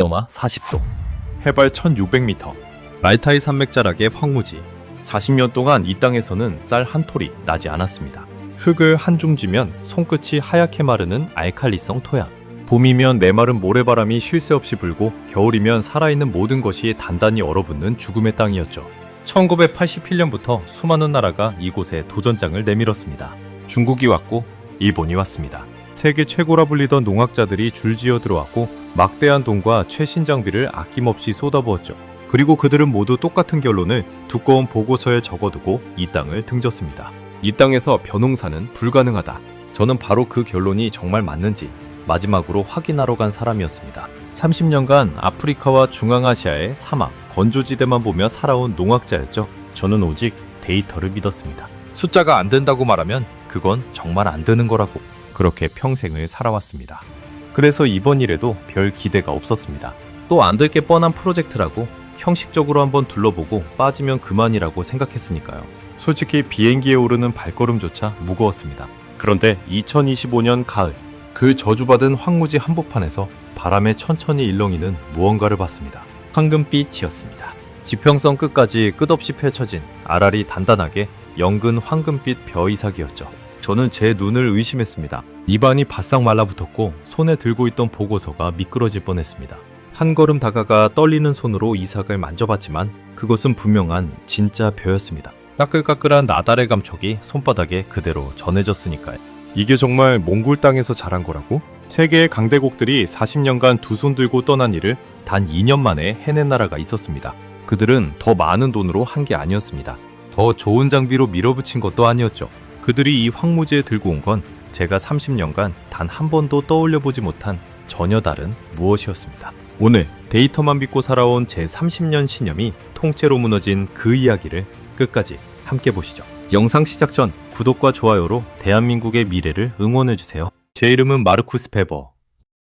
영하 40도, 해발 1600m, 알타이 산맥 자락의 황무지. 40년 동안 이 땅에서는 쌀 한 톨이 나지 않았습니다. 흙을 한 중 쥐면 손끝이 하얗게 마르는 알칼리성 토양. 봄이면 메마른 모래바람이 쉴 새 없이 불고 겨울이면 살아있는 모든 것이 단단히 얼어붙는 죽음의 땅이었죠. 1981년부터 수많은 나라가 이곳에 도전장을 내밀었습니다. 중국이 왔고 일본이 왔습니다. 세계 최고라 불리던 농학자들이 줄지어 들어왔고 막대한 돈과 최신 장비를 아낌없이 쏟아부었죠. 그리고 그들은 모두 똑같은 결론을 두꺼운 보고서에 적어두고 이 땅을 등졌습니다. 이 땅에서 벼농사는 불가능하다. 저는 바로 그 결론이 정말 맞는지 마지막으로 확인하러 간 사람이었습니다. 30년간 아프리카와 중앙아시아의 사막, 건조지대만 보며 살아온 농학자였죠. 저는 오직 데이터를 믿었습니다. 숫자가 안 된다고 말하면 그건 정말 안 되는 거라고. 그렇게 평생을 살아왔습니다. 그래서 이번 일에도 별 기대가 없었습니다. 또 안 될 게 뻔한 프로젝트라고 형식적으로 한번 둘러보고 빠지면 그만이라고 생각했으니까요. 솔직히 비행기에 오르는 발걸음조차 무거웠습니다. 그런데 2025년 가을, 그 저주받은 황무지 한복판에서 바람에 천천히 일렁이는 무언가를 봤습니다. 황금빛이었습니다. 지평선 끝까지 끝없이 펼쳐진 알알이 단단하게 연근 황금빛 벼 이삭이었죠. 저는 제 눈을 의심했습니다. 입안이 바싹 말라붙었고 손에 들고 있던 보고서가 미끄러질 뻔했습니다. 한 걸음 다가가 떨리는 손으로 이삭을 만져봤지만 그것은 분명한 진짜 벼였습니다. 까끌까끌한 나달의 감촉이 손바닥에 그대로 전해졌으니까요. 이게 정말 몽골 땅에서 자란 거라고? 세계의 강대국들이 40년간 두 손 들고 떠난 일을 단 2년 만에 해낸 나라가 있었습니다. 그들은 더 많은 돈으로 한 게 아니었습니다. 더 좋은 장비로 밀어붙인 것도 아니었죠. 그들이 이 황무지에 들고 온 건 제가 30년간 단 한 번도 떠올려보지 못한 전혀 다른 무엇이었습니다. 오늘 데이터만 믿고 살아온 제 30년 신념이 통째로 무너진 그 이야기를 끝까지 함께 보시죠. 영상 시작 전 구독과 좋아요로 대한민국의 미래를 응원해주세요. 제 이름은 마르쿠스 페버.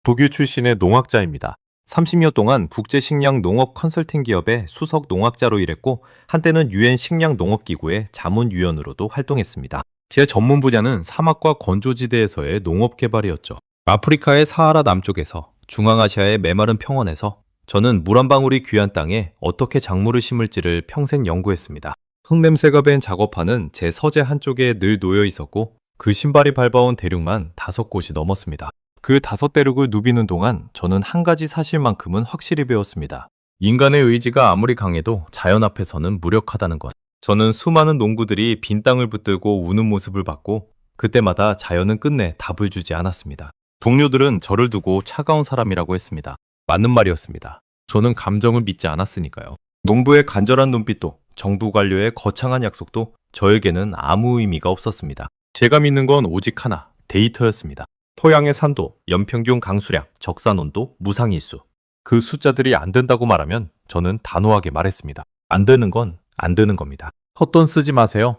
독일 출신의 농학자입니다. 30여 동안 국제식량 농업 컨설팅 기업의 수석 농학자로 일했고 한때는 UN 식량농업기구의 자문위원으로도 활동했습니다. 제 전문 분야는 사막과 건조지대에서의 농업 개발이었죠. 아프리카의 사하라 남쪽에서 중앙아시아의 메마른 평원에서 저는 물 한 방울이 귀한 땅에 어떻게 작물을 심을지를 평생 연구했습니다. 흙냄새가 밴 작업판은 제 서재 한쪽에 늘 놓여 있었고 그 신발이 밟아온 대륙만 5곳이 넘었습니다. 그 5대륙을 누비는 동안 저는 한 가지 사실만큼은 확실히 배웠습니다. 인간의 의지가 아무리 강해도 자연 앞에서는 무력하다는 것. 저는 수많은 농부들이 빈 땅을 붙들고 우는 모습을 봤고 그때마다 자연은 끝내 답을 주지 않았습니다. 동료들은 저를 두고 차가운 사람이라고 했습니다. 맞는 말이었습니다. 저는 감정을 믿지 않았으니까요. 농부의 간절한 눈빛도 정부 관료의 거창한 약속도 저에게는 아무 의미가 없었습니다. 제가 믿는 건 오직 하나, 데이터였습니다. 토양의 산도, 연평균 강수량, 적산 온도, 무상일수. 그 숫자들이 안 된다고 말하면 저는 단호하게 말했습니다. 안 되는 건 안 되는 겁니다. 헛돈 쓰지 마세요.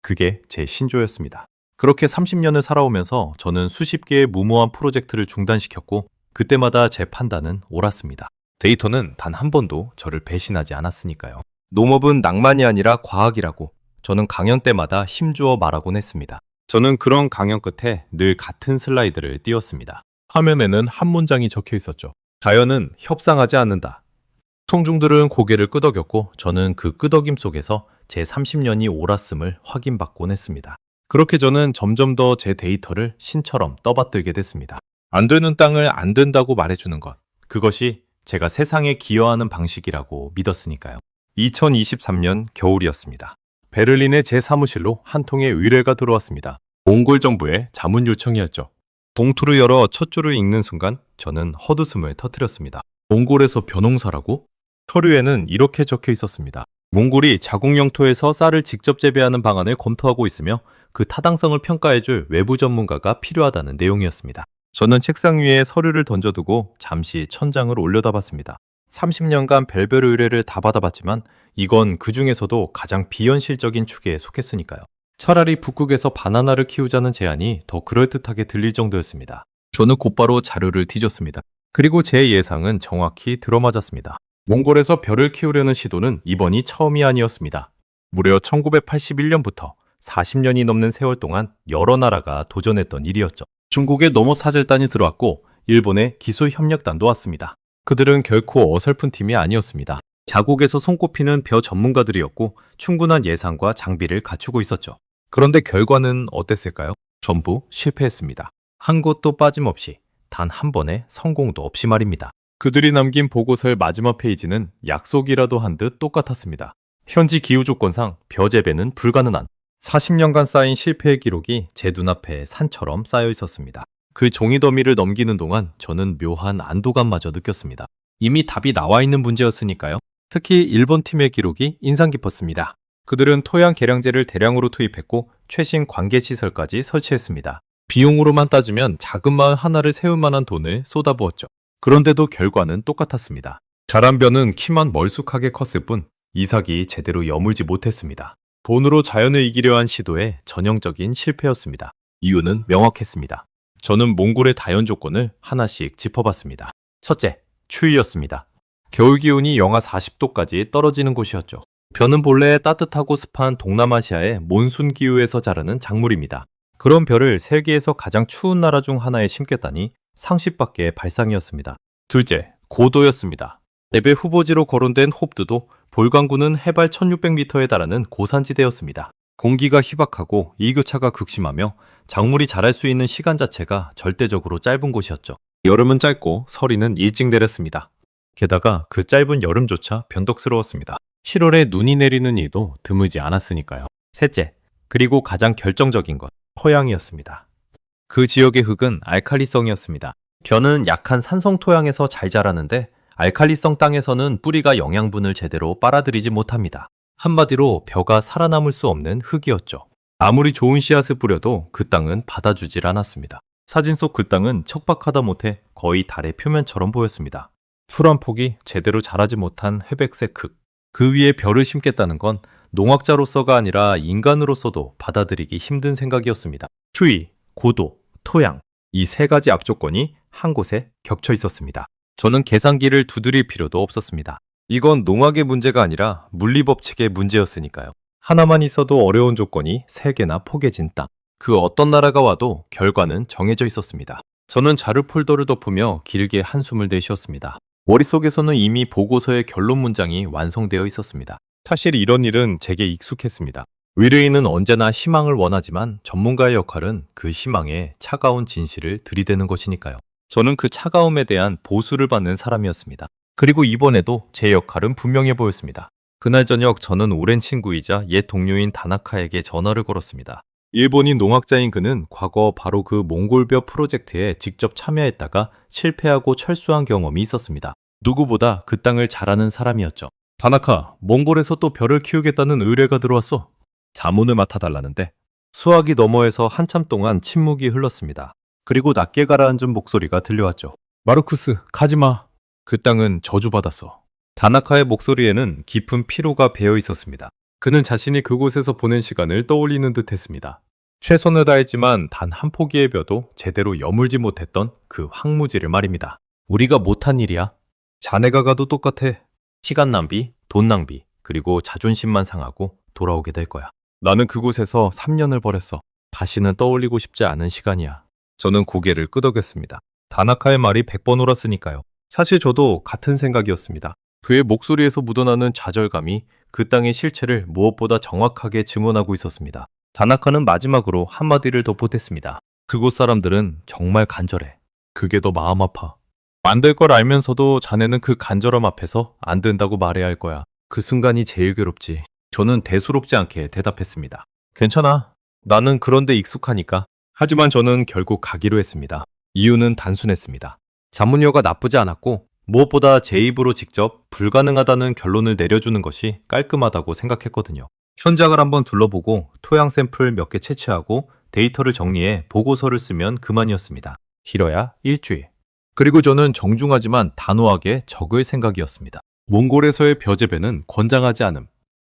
그게 제 신조였습니다. 그렇게 30년을 살아오면서 저는 수십 개의 무모한 프로젝트를 중단시켰고 그때마다 제 판단은 옳았습니다. 데이터는 단 한 번도 저를 배신하지 않았으니까요. 농업은 낭만이 아니라 과학이라고 저는 강연 때마다 힘주어 말하곤 했습니다. 저는 그런 강연 끝에 늘 같은 슬라이드를 띄웠습니다. 화면에는 한 문장이 적혀 있었죠. 자연은 협상하지 않는다. 청중들은 고개를 끄덕였고 저는 그 끄덕임 속에서 제 30년이 옳았음을 확인받곤 했습니다. 그렇게 저는 점점 더 제 데이터를 신처럼 떠받들게 됐습니다. 안 되는 땅을 안 된다고 말해주는 것. 그것이 제가 세상에 기여하는 방식이라고 믿었으니까요. 2023년 겨울이었습니다. 베를린의 제 사무실로 한 통의 의뢰가 들어왔습니다. 몽골 정부의 자문 요청이었죠. 봉투를 열어 첫 줄을 읽는 순간 저는 헛웃음을 터뜨렸습니다. 몽골에서 벼농사라고? 서류에는 이렇게 적혀 있었습니다. 몽골이 자국 영토에서 쌀을 직접 재배하는 방안을 검토하고 있으며 그 타당성을 평가해줄 외부 전문가가 필요하다는 내용이었습니다. 저는 책상 위에 서류를 던져두고 잠시 천장을 올려다봤습니다. 30년간 별별 의뢰를 다 받아봤지만 이건 그 중에서도 가장 비현실적인 축에 속했으니까요. 차라리 북극에서 바나나를 키우자는 제안이 더 그럴듯하게 들릴 정도였습니다. 저는 곧바로 자료를 뒤졌습니다. 그리고 제 예상은 정확히 들어맞았습니다. 몽골에서 벼를 키우려는 시도는 이번이 처음이 아니었습니다. 무려 1981년부터 40년이 넘는 세월 동안 여러 나라가 도전했던 일이었죠. 중국의 농업 사절단이 들어왔고 일본의 기술협력단도 왔습니다. 그들은 결코 어설픈 팀이 아니었습니다. 자국에서 손꼽히는 벼 전문가들이었고 충분한 예산과 장비를 갖추고 있었죠. 그런데 결과는 어땠을까요? 전부 실패했습니다. 한 곳도 빠짐없이 단 한 번의 성공도 없이 말입니다. 그들이 남긴 보고서의 마지막 페이지는 약속이라도 한 듯 똑같았습니다. 현지 기후 조건상 벼 재배는 불가능한 40년간 쌓인 실패의 기록이 제 눈앞에 산처럼 쌓여 있었습니다. 그 종이 더미를 넘기는 동안 저는 묘한 안도감마저 느꼈습니다. 이미 답이 나와 있는 문제였으니까요. 특히 일본 팀의 기록이 인상 깊었습니다. 그들은 토양 개량제를 대량으로 투입했고 최신 관계 시설까지 설치했습니다. 비용으로만 따지면 작은 마을 하나를 세울 만한 돈을 쏟아부었죠. 그런데도 결과는 똑같았습니다. 자란 벼는 키만 멀쑥하게 컸을 뿐 이삭이 제대로 여물지 못했습니다. 돈으로 자연을 이기려 한 시도의 전형적인 실패였습니다. 이유는 명확했습니다. 저는 몽골의 다연 조건을 하나씩 짚어봤습니다. 첫째, 추위였습니다. 겨울 기온이 영하 40도까지 떨어지는 곳이었죠. 벼는 본래 따뜻하고 습한 동남아시아의 몬순 기후에서 자라는 작물입니다. 그런 벼를 세계에서 가장 추운 나라 중 하나에 심겠다니 상식밖의 발상이었습니다. 둘째, 고도였습니다. 레벨 후보지로 거론된 홉드도 볼강구는 해발 1600m에 달하는 고산지대였습니다. 공기가 희박하고 일교차가 극심하며 작물이 자랄 수 있는 시간 자체가 절대적으로 짧은 곳이었죠. 여름은 짧고 서리는 일찍 내렸습니다. 게다가 그 짧은 여름조차 변덕스러웠습니다. 7월에 눈이 내리는 일도 드물지 않았으니까요. 셋째, 그리고 가장 결정적인 것, 토양이었습니다. 그 지역의 흙은 알칼리성이었습니다. 벼는 약한 산성 토양에서 잘 자라는데 알칼리성 땅에서는 뿌리가 영양분을 제대로 빨아들이지 못합니다. 한마디로 벼가 살아남을 수 없는 흙이었죠. 아무리 좋은 씨앗을 뿌려도 그 땅은 받아주질 않았습니다. 사진 속 그 땅은 척박하다 못해 거의 달의 표면처럼 보였습니다. 풀 한 폭이 제대로 자라지 못한 회백색 흙. 그 위에 벼를 심겠다는 건 농학자로서가 아니라 인간으로서도 받아들이기 힘든 생각이었습니다. 추위, 고도, 토양, 이 세 가지 악조건이 한 곳에 겹쳐 있었습니다. 저는 계산기를 두드릴 필요도 없었습니다. 이건 농학의 문제가 아니라 물리법칙의 문제였으니까요. 하나만 있어도 어려운 조건이 세 개나 포개진 땅. 그 어떤 나라가 와도 결과는 정해져 있었습니다. 저는 자료 폴더를 덮으며 길게 한숨을 내쉬었습니다. 머릿속에서는 이미 보고서의 결론 문장이 완성되어 있었습니다. 사실 이런 일은 제게 익숙했습니다. 의뢰인은 언제나 희망을 원하지만 전문가의 역할은 그 희망에 차가운 진실을 들이대는 것이니까요. 저는 그 차가움에 대한 보수를 받는 사람이었습니다. 그리고 이번에도 제 역할은 분명해 보였습니다. 그날 저녁 저는 오랜 친구이자 옛 동료인 다나카에게 전화를 걸었습니다. 일본인 농학자인 그는 과거 바로 그 몽골벼 프로젝트에 직접 참여했다가 실패하고 철수한 경험이 있었습니다. 누구보다 그 땅을 잘 아는 사람이었죠. 다나카, 몽골에서 또 벼를 키우겠다는 의뢰가 들어왔어. 자문을 맡아달라는데. 수화기 너머에서 한참 동안 침묵이 흘렀습니다. 그리고 낮게 가라앉은 목소리가 들려왔죠. 마르쿠스, 가지마. 그 땅은 저주받았어. 다나카의 목소리에는 깊은 피로가 배어 있었습니다. 그는 자신이 그곳에서 보낸 시간을 떠올리는 듯 했습니다. 최선을 다했지만 단 한 포기의 벼도 제대로 여물지 못했던 그 황무지를 말입니다. 우리가 못한 일이야. 자네가 가도 똑같아. 시간 낭비, 돈 낭비, 그리고 자존심만 상하고 돌아오게 될 거야. 나는 그곳에서 3년을 보냈어. 다시는 떠올리고 싶지 않은 시간이야. 저는 고개를 끄덕였습니다. 다나카의 말이 100번 옳았으니까요. 사실 저도 같은 생각이었습니다. 그의 목소리에서 묻어나는 좌절감이 그 땅의 실체를 무엇보다 정확하게 증언하고 있었습니다. 다나카는 마지막으로 한마디를 더 보탰습니다. 그곳 사람들은 정말 간절해. 그게 더 마음 아파. 안 될 걸 알면서도 자네는 그 간절함 앞에서 안 된다고 말해야 할 거야. 그 순간이 제일 괴롭지. 저는 대수롭지 않게 대답했습니다. 괜찮아. 나는 그런 데 익숙하니까. 하지만 저는 결국 가기로 했습니다. 이유는 단순했습니다. 자문료가 나쁘지 않았고 무엇보다 제 입으로 직접 불가능하다는 결론을 내려주는 것이 깔끔하다고 생각했거든요. 현장을 한번 둘러보고 토양 샘플 몇 개 채취하고 데이터를 정리해 보고서를 쓰면 그만이었습니다. 길어야 일주일. 그리고 저는 정중하지만 단호하게 적을 생각이었습니다. 몽골에서의 벼 재배는 권장하지 않음.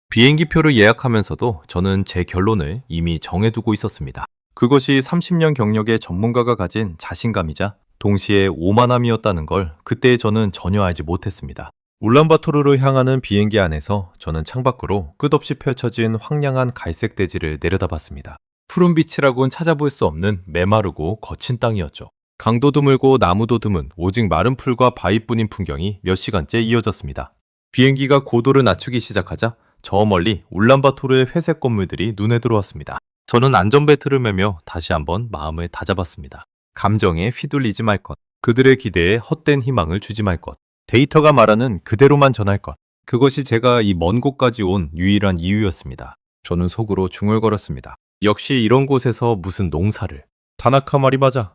비행기표를 예약하면서도 저는 제 결론을 이미 정해두고 있었습니다. 그것이 30년 경력의 전문가가 가진 자신감이자 동시에 오만함이었다는 걸 그때 저는 전혀 알지 못했습니다. 울란바토르로 향하는 비행기 안에서 저는 창밖으로 끝없이 펼쳐진 황량한 갈색 대지를 내려다봤습니다. 푸른 빛이라고는 찾아볼 수 없는 메마르고 거친 땅이었죠. 강도 드물고 나무도 드문 오직 마른 풀과 바위뿐인 풍경이 몇 시간째 이어졌습니다. 비행기가 고도를 낮추기 시작하자 저 멀리 울란바토르의 회색 건물들이 눈에 들어왔습니다. 저는 안전벨트를 매며 다시 한번 마음을 다잡았습니다. 감정에 휘둘리지 말 것, 그들의 기대에 헛된 희망을 주지 말 것, 데이터가 말하는 그대로만 전할 것. 그것이 제가 이 먼 곳까지 온 유일한 이유였습니다. 저는 속으로 중얼거렸습니다. 역시 이런 곳에서 무슨 농사를. 다나카 말이 맞아.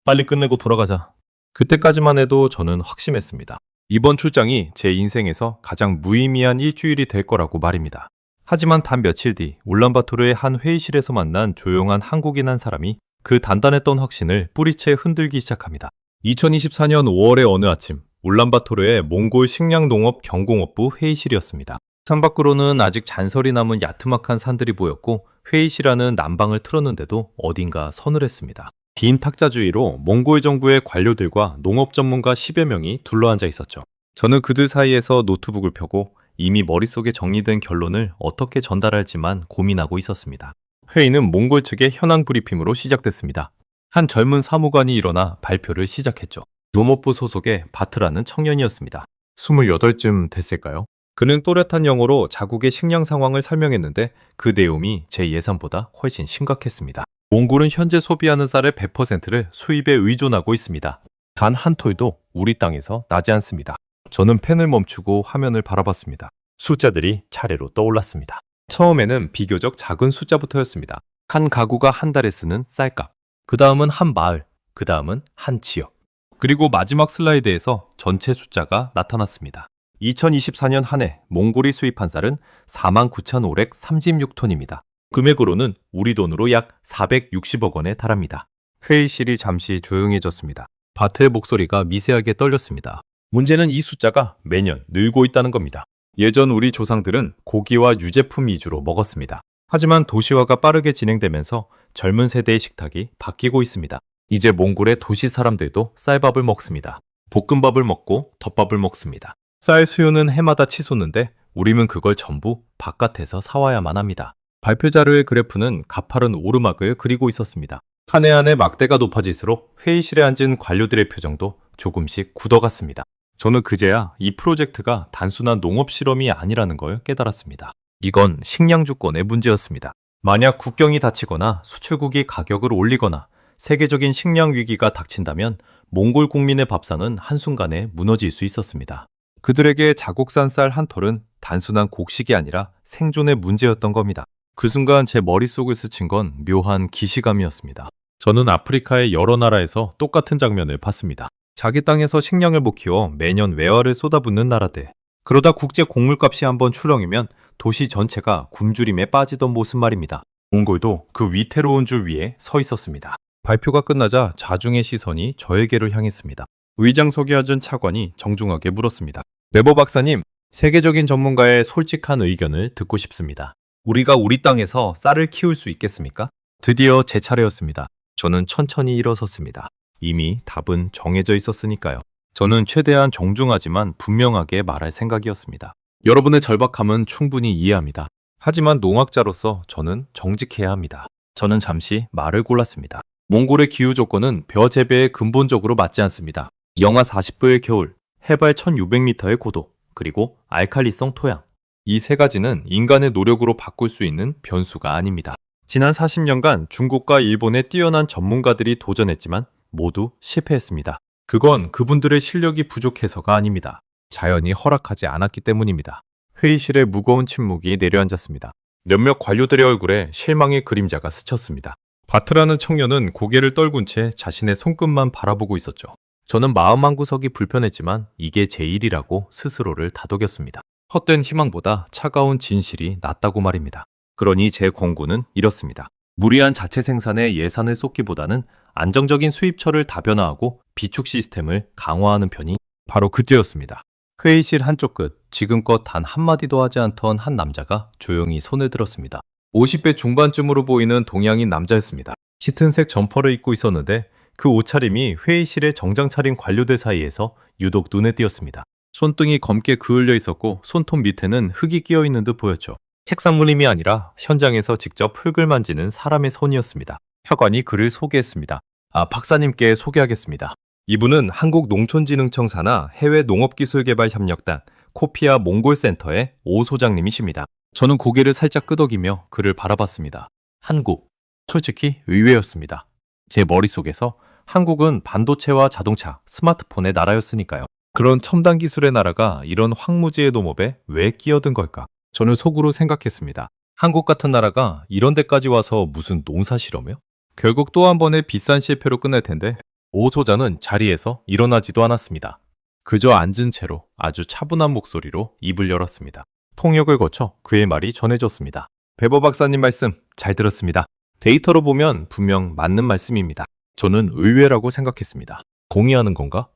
빨리 끝내고 돌아가자. 그때까지만 해도 저는 확신했습니다. 이번 출장이 제 인생에서 가장 무의미한 일주일이 될 거라고 말입니다. 하지만 단 며칠 뒤 울란바토르의 한 회의실에서 만난 조용한 한국인 한 사람이 그 단단했던 확신을 뿌리채 흔들기 시작합니다. 2024년 5월의 어느 아침, 울란바토르의 몽골 식량농업 경공업부 회의실이었습니다. 창밖으로는 아직 잔설이 남은 야트막한 산들이 보였고 회의실 안은 난방을 틀었는데도 어딘가 서늘했습니다. 긴 탁자 주위로 몽골 정부의 관료들과 농업 전문가 10여 명이 둘러앉아 있었죠. 저는 그들 사이에서 노트북을 펴고 이미 머릿속에 정리된 결론을 어떻게 전달할지만 고민하고 있었습니다. 회의는 몽골 측의 현황 브리핑으로 시작됐습니다. 한 젊은 사무관이 일어나 발표를 시작했죠. 농업부 소속의 바트라는 청년이었습니다. 28쯤 됐을까요? 그는 또렷한 영어로 자국의 식량 상황을 설명했는데 그 내용이 제 예상보다 훨씬 심각했습니다. 몽골은 현재 소비하는 쌀의 100%를 수입에 의존하고 있습니다. 단 한 톨도 우리 땅에서 나지 않습니다. 저는 펜을 멈추고 화면을 바라봤습니다. 숫자들이 차례로 떠올랐습니다. 처음에는 비교적 작은 숫자부터였습니다. 한 가구가 한 달에 쓰는 쌀값, 그 다음은 한 마을, 그 다음은 한 지역. 그리고 마지막 슬라이드에서 전체 숫자가 나타났습니다. 2024년 한 해 몽골이 수입한 쌀은 49,536톤입니다. 금액으로는 우리 돈으로 약 460억 원에 달합니다. 회의실이 잠시 조용해졌습니다. 바트의 목소리가 미세하게 떨렸습니다. 문제는 이 숫자가 매년 늘고 있다는 겁니다. 예전 우리 조상들은 고기와 유제품 위주로 먹었습니다. 하지만 도시화가 빠르게 진행되면서 젊은 세대의 식탁이 바뀌고 있습니다. 이제 몽골의 도시 사람들도 쌀밥을 먹습니다. 볶음밥을 먹고 덮밥을 먹습니다. 쌀 수요는 해마다 치솟는데 우리는 그걸 전부 바깥에서 사와야만 합니다. 발표 자료의 그래프는 가파른 오르막을 그리고 있었습니다. 한 해 한 해 막대가 높아질수록 회의실에 앉은 관료들의 표정도 조금씩 굳어갔습니다. 저는 그제야 이 프로젝트가 단순한 농업 실험이 아니라는 걸 깨달았습니다. 이건 식량 주권의 문제였습니다. 만약 국경이 닫히거나 수출국이 가격을 올리거나 세계적인 식량 위기가 닥친다면 몽골 국민의 밥상은 한순간에 무너질 수 있었습니다. 그들에게 자국산 쌀 한 톨은 단순한 곡식이 아니라 생존의 문제였던 겁니다. 그 순간 제 머릿속을 스친 건 묘한 기시감이었습니다. 저는 아프리카의 여러 나라에서 똑같은 장면을 봤습니다. 자기 땅에서 식량을 못 키워 매년 외화를 쏟아붓는 나라들. 그러다 국제 곡물값이 한번 출렁이면 도시 전체가 굶주림에 빠지던 모습 말입니다. 몽골도 그 위태로운 줄 위에 서 있었습니다. 발표가 끝나자 자중의 시선이 저에게로 향했습니다. 의장석에 앉은 차관이 정중하게 물었습니다. 네버 박사님, 세계적인 전문가의 솔직한 의견을 듣고 싶습니다. 우리가 우리 땅에서 쌀을 키울 수 있겠습니까? 드디어 제 차례였습니다. 저는 천천히 일어섰습니다. 이미 답은 정해져 있었으니까요. 저는 최대한 정중하지만 분명하게 말할 생각이었습니다. 여러분의 절박함은 충분히 이해합니다. 하지만 농학자로서 저는 정직해야 합니다. 저는 잠시 말을 골랐습니다. 몽골의 기후 조건은 벼 재배에 근본적으로 맞지 않습니다. 영하 40도의 겨울, 해발 1600m의 고도, 그리고 알칼리성 토양. 이 세 가지는 인간의 노력으로 바꿀 수 있는 변수가 아닙니다. 지난 40년간 중국과 일본의 뛰어난 전문가들이 도전했지만 모두 실패했습니다. 그건 그분들의 실력이 부족해서가 아닙니다. 자연이 허락하지 않았기 때문입니다. 회의실에 무거운 침묵이 내려앉았습니다. 몇몇 관료들의 얼굴에 실망의 그림자가 스쳤습니다. 바트라는 청년은 고개를 떨군 채 자신의 손끝만 바라보고 있었죠. 저는 마음 한구석이 불편했지만 이게 제 일이라고 스스로를 다독였습니다. 헛된 희망보다 차가운 진실이 낫다고 말입니다. 그러니 제 권고는 이렇습니다. 무리한 자체 생산에 예산을 쏟기보다는 안정적인 수입처를 다변화하고 비축 시스템을 강화하는 편이 바로 그때였습니다. 회의실 한쪽 끝, 지금껏 단 한마디도 하지 않던 한 남자가 조용히 손을 들었습니다. 50대 중반쯤으로 보이는 동양인 남자였습니다. 짙은색 점퍼를 입고 있었는데 그 옷차림이 회의실에 정장 차린 관료들 사이에서 유독 눈에 띄었습니다. 손등이 검게 그을려 있었고 손톱 밑에는 흙이 끼어 있는 듯 보였죠. 책상 물림이 아니라 현장에서 직접 흙을 만지는 사람의 손이었습니다. 혈관이 그를 소개했습니다. 박사님께 소개하겠습니다. 이분은 한국농촌진흥청 산하 해외농업기술개발협력단 코피아 몽골센터의 오 소장님이십니다. 저는 고개를 살짝 끄덕이며 그를 바라봤습니다. 한국. 솔직히 의외였습니다. 제 머릿속에서 한국은 반도체와 자동차, 스마트폰의 나라였으니까요. 그런 첨단 기술의 나라가 이런 황무지의 농업에 왜 끼어든 걸까? 저는 속으로 생각했습니다. 한국 같은 나라가 이런 데까지 와서 무슨 농사 실험이요? 결국 또 한 번의 비싼 실패로 끝날 텐데 오 소장은 자리에서 일어나지도 않았습니다. 그저 앉은 채로 아주 차분한 목소리로 입을 열었습니다. 통역을 거쳐 그의 말이 전해졌습니다. 베버 박사님 말씀 잘 들었습니다. 데이터로 보면 분명 맞는 말씀입니다. 저는 의외라고 생각했습니다. 공의하는 건가?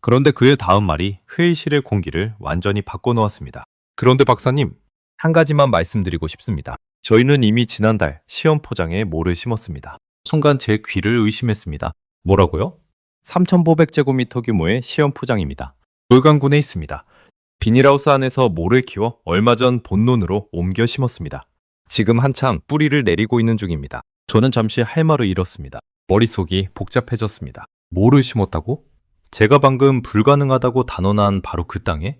그런데 그의 다음 말이 회의실의 공기를 완전히 바꿔놓았습니다. 그런데 박사님, 한 가지만 말씀드리고 싶습니다. 저희는 이미 지난달 시험 포장에 모를 심었습니다. 순간 제 귀를 의심했습니다. 뭐라고요? 3,500제곱미터 규모의 시험 포장입니다. 돌강군에 있습니다. 비닐하우스 안에서 모를 키워 얼마 전 본론으로 옮겨 심었습니다. 지금 한참 뿌리를 내리고 있는 중입니다. 저는 잠시 할 말을 잃었습니다. 머릿속이 복잡해졌습니다. 모를 심었다고? 제가 방금 불가능하다고 단언한 바로 그 땅에?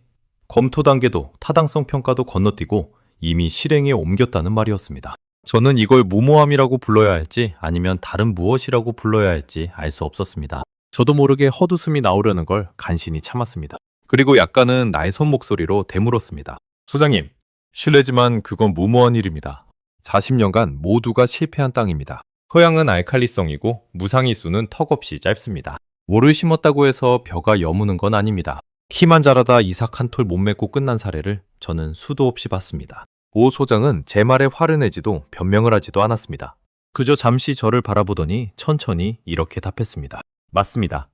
검토 단계도 타당성 평가도 건너뛰고 이미 실행에 옮겼다는 말이었습니다. 저는 이걸 무모함이라고 불러야 할지 아니면 다른 무엇이라고 불러야 할지 알 수 없었습니다. 저도 모르게 헛웃음이 나오려는 걸 간신히 참았습니다. 그리고 약간은 날선 목소리로 되물었습니다. 소장님, 실례지만 그건 무모한 일입니다. 40년간 모두가 실패한 땅입니다. 토양은 알칼리성이고 무상일수는 턱없이 짧습니다. 모를 심었다고 해서 벼가 여무는 건 아닙니다. 키만 자라다 이삭 한 톨 못 맺고 끝난 사례를 저는 수도 없이 봤습니다. 오 소장은 제 말에 화를 내지도 변명을 하지도 않았습니다. 그저 잠시 저를 바라보더니 천천히 이렇게 답했습니다. 맞습니다.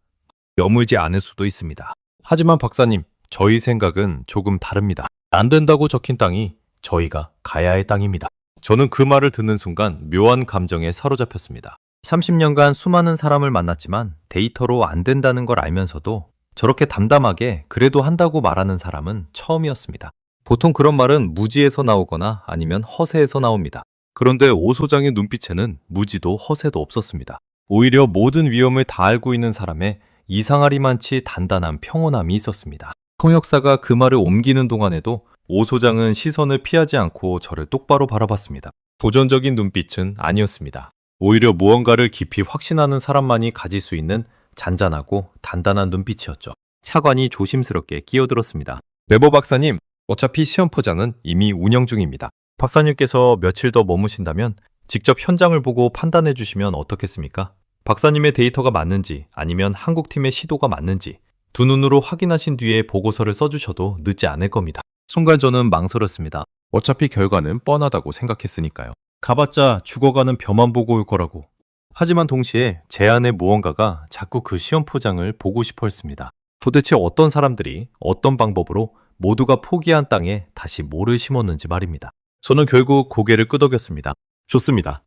여물지 않을 수도 있습니다. 하지만 박사님, 저희 생각은 조금 다릅니다. 안 된다고 적힌 땅이 저희가 가야 할 땅입니다. 저는 그 말을 듣는 순간 묘한 감정에 사로잡혔습니다. 30년간 수많은 사람을 만났지만 데이터로 안 된다는 걸 알면서도 저렇게 담담하게 그래도 한다고 말하는 사람은 처음이었습니다. 보통 그런 말은 무지에서 나오거나 아니면 허세에서 나옵니다. 그런데 오 소장의 눈빛에는 무지도 허세도 없었습니다. 오히려 모든 위험을 다 알고 있는 사람의 이상하리만치 단단한 평온함이 있었습니다. 통역사가 그 말을 옮기는 동안에도 오 소장은 시선을 피하지 않고 저를 똑바로 바라봤습니다. 도전적인 눈빛은 아니었습니다. 오히려 무언가를 깊이 확신하는 사람만이 가질 수 있는 잔잔하고 단단한 눈빛이었죠. 차관이 조심스럽게 끼어들었습니다. 네버 박사님, 어차피 시험 포장은 이미 운영 중입니다. 박사님께서 며칠 더 머무신다면 직접 현장을 보고 판단해 주시면 어떻겠습니까? 박사님의 데이터가 맞는지 아니면 한국팀의 시도가 맞는지 두 눈으로 확인하신 뒤에 보고서를 써주셔도 늦지 않을 겁니다. 순간 저는 망설였습니다. 어차피 결과는 뻔하다고 생각했으니까요. 가봤자 죽어가는 벼만 보고 올 거라고. 하지만 동시에 제 안에 무언가가 자꾸 그 시험 포장을 보고 싶어 했습니다. 도대체 어떤 사람들이 어떤 방법으로 모두가 포기한 땅에 다시 모를 심었는지 말입니다. 저는 결국 고개를 끄덕였습니다. 좋습니다.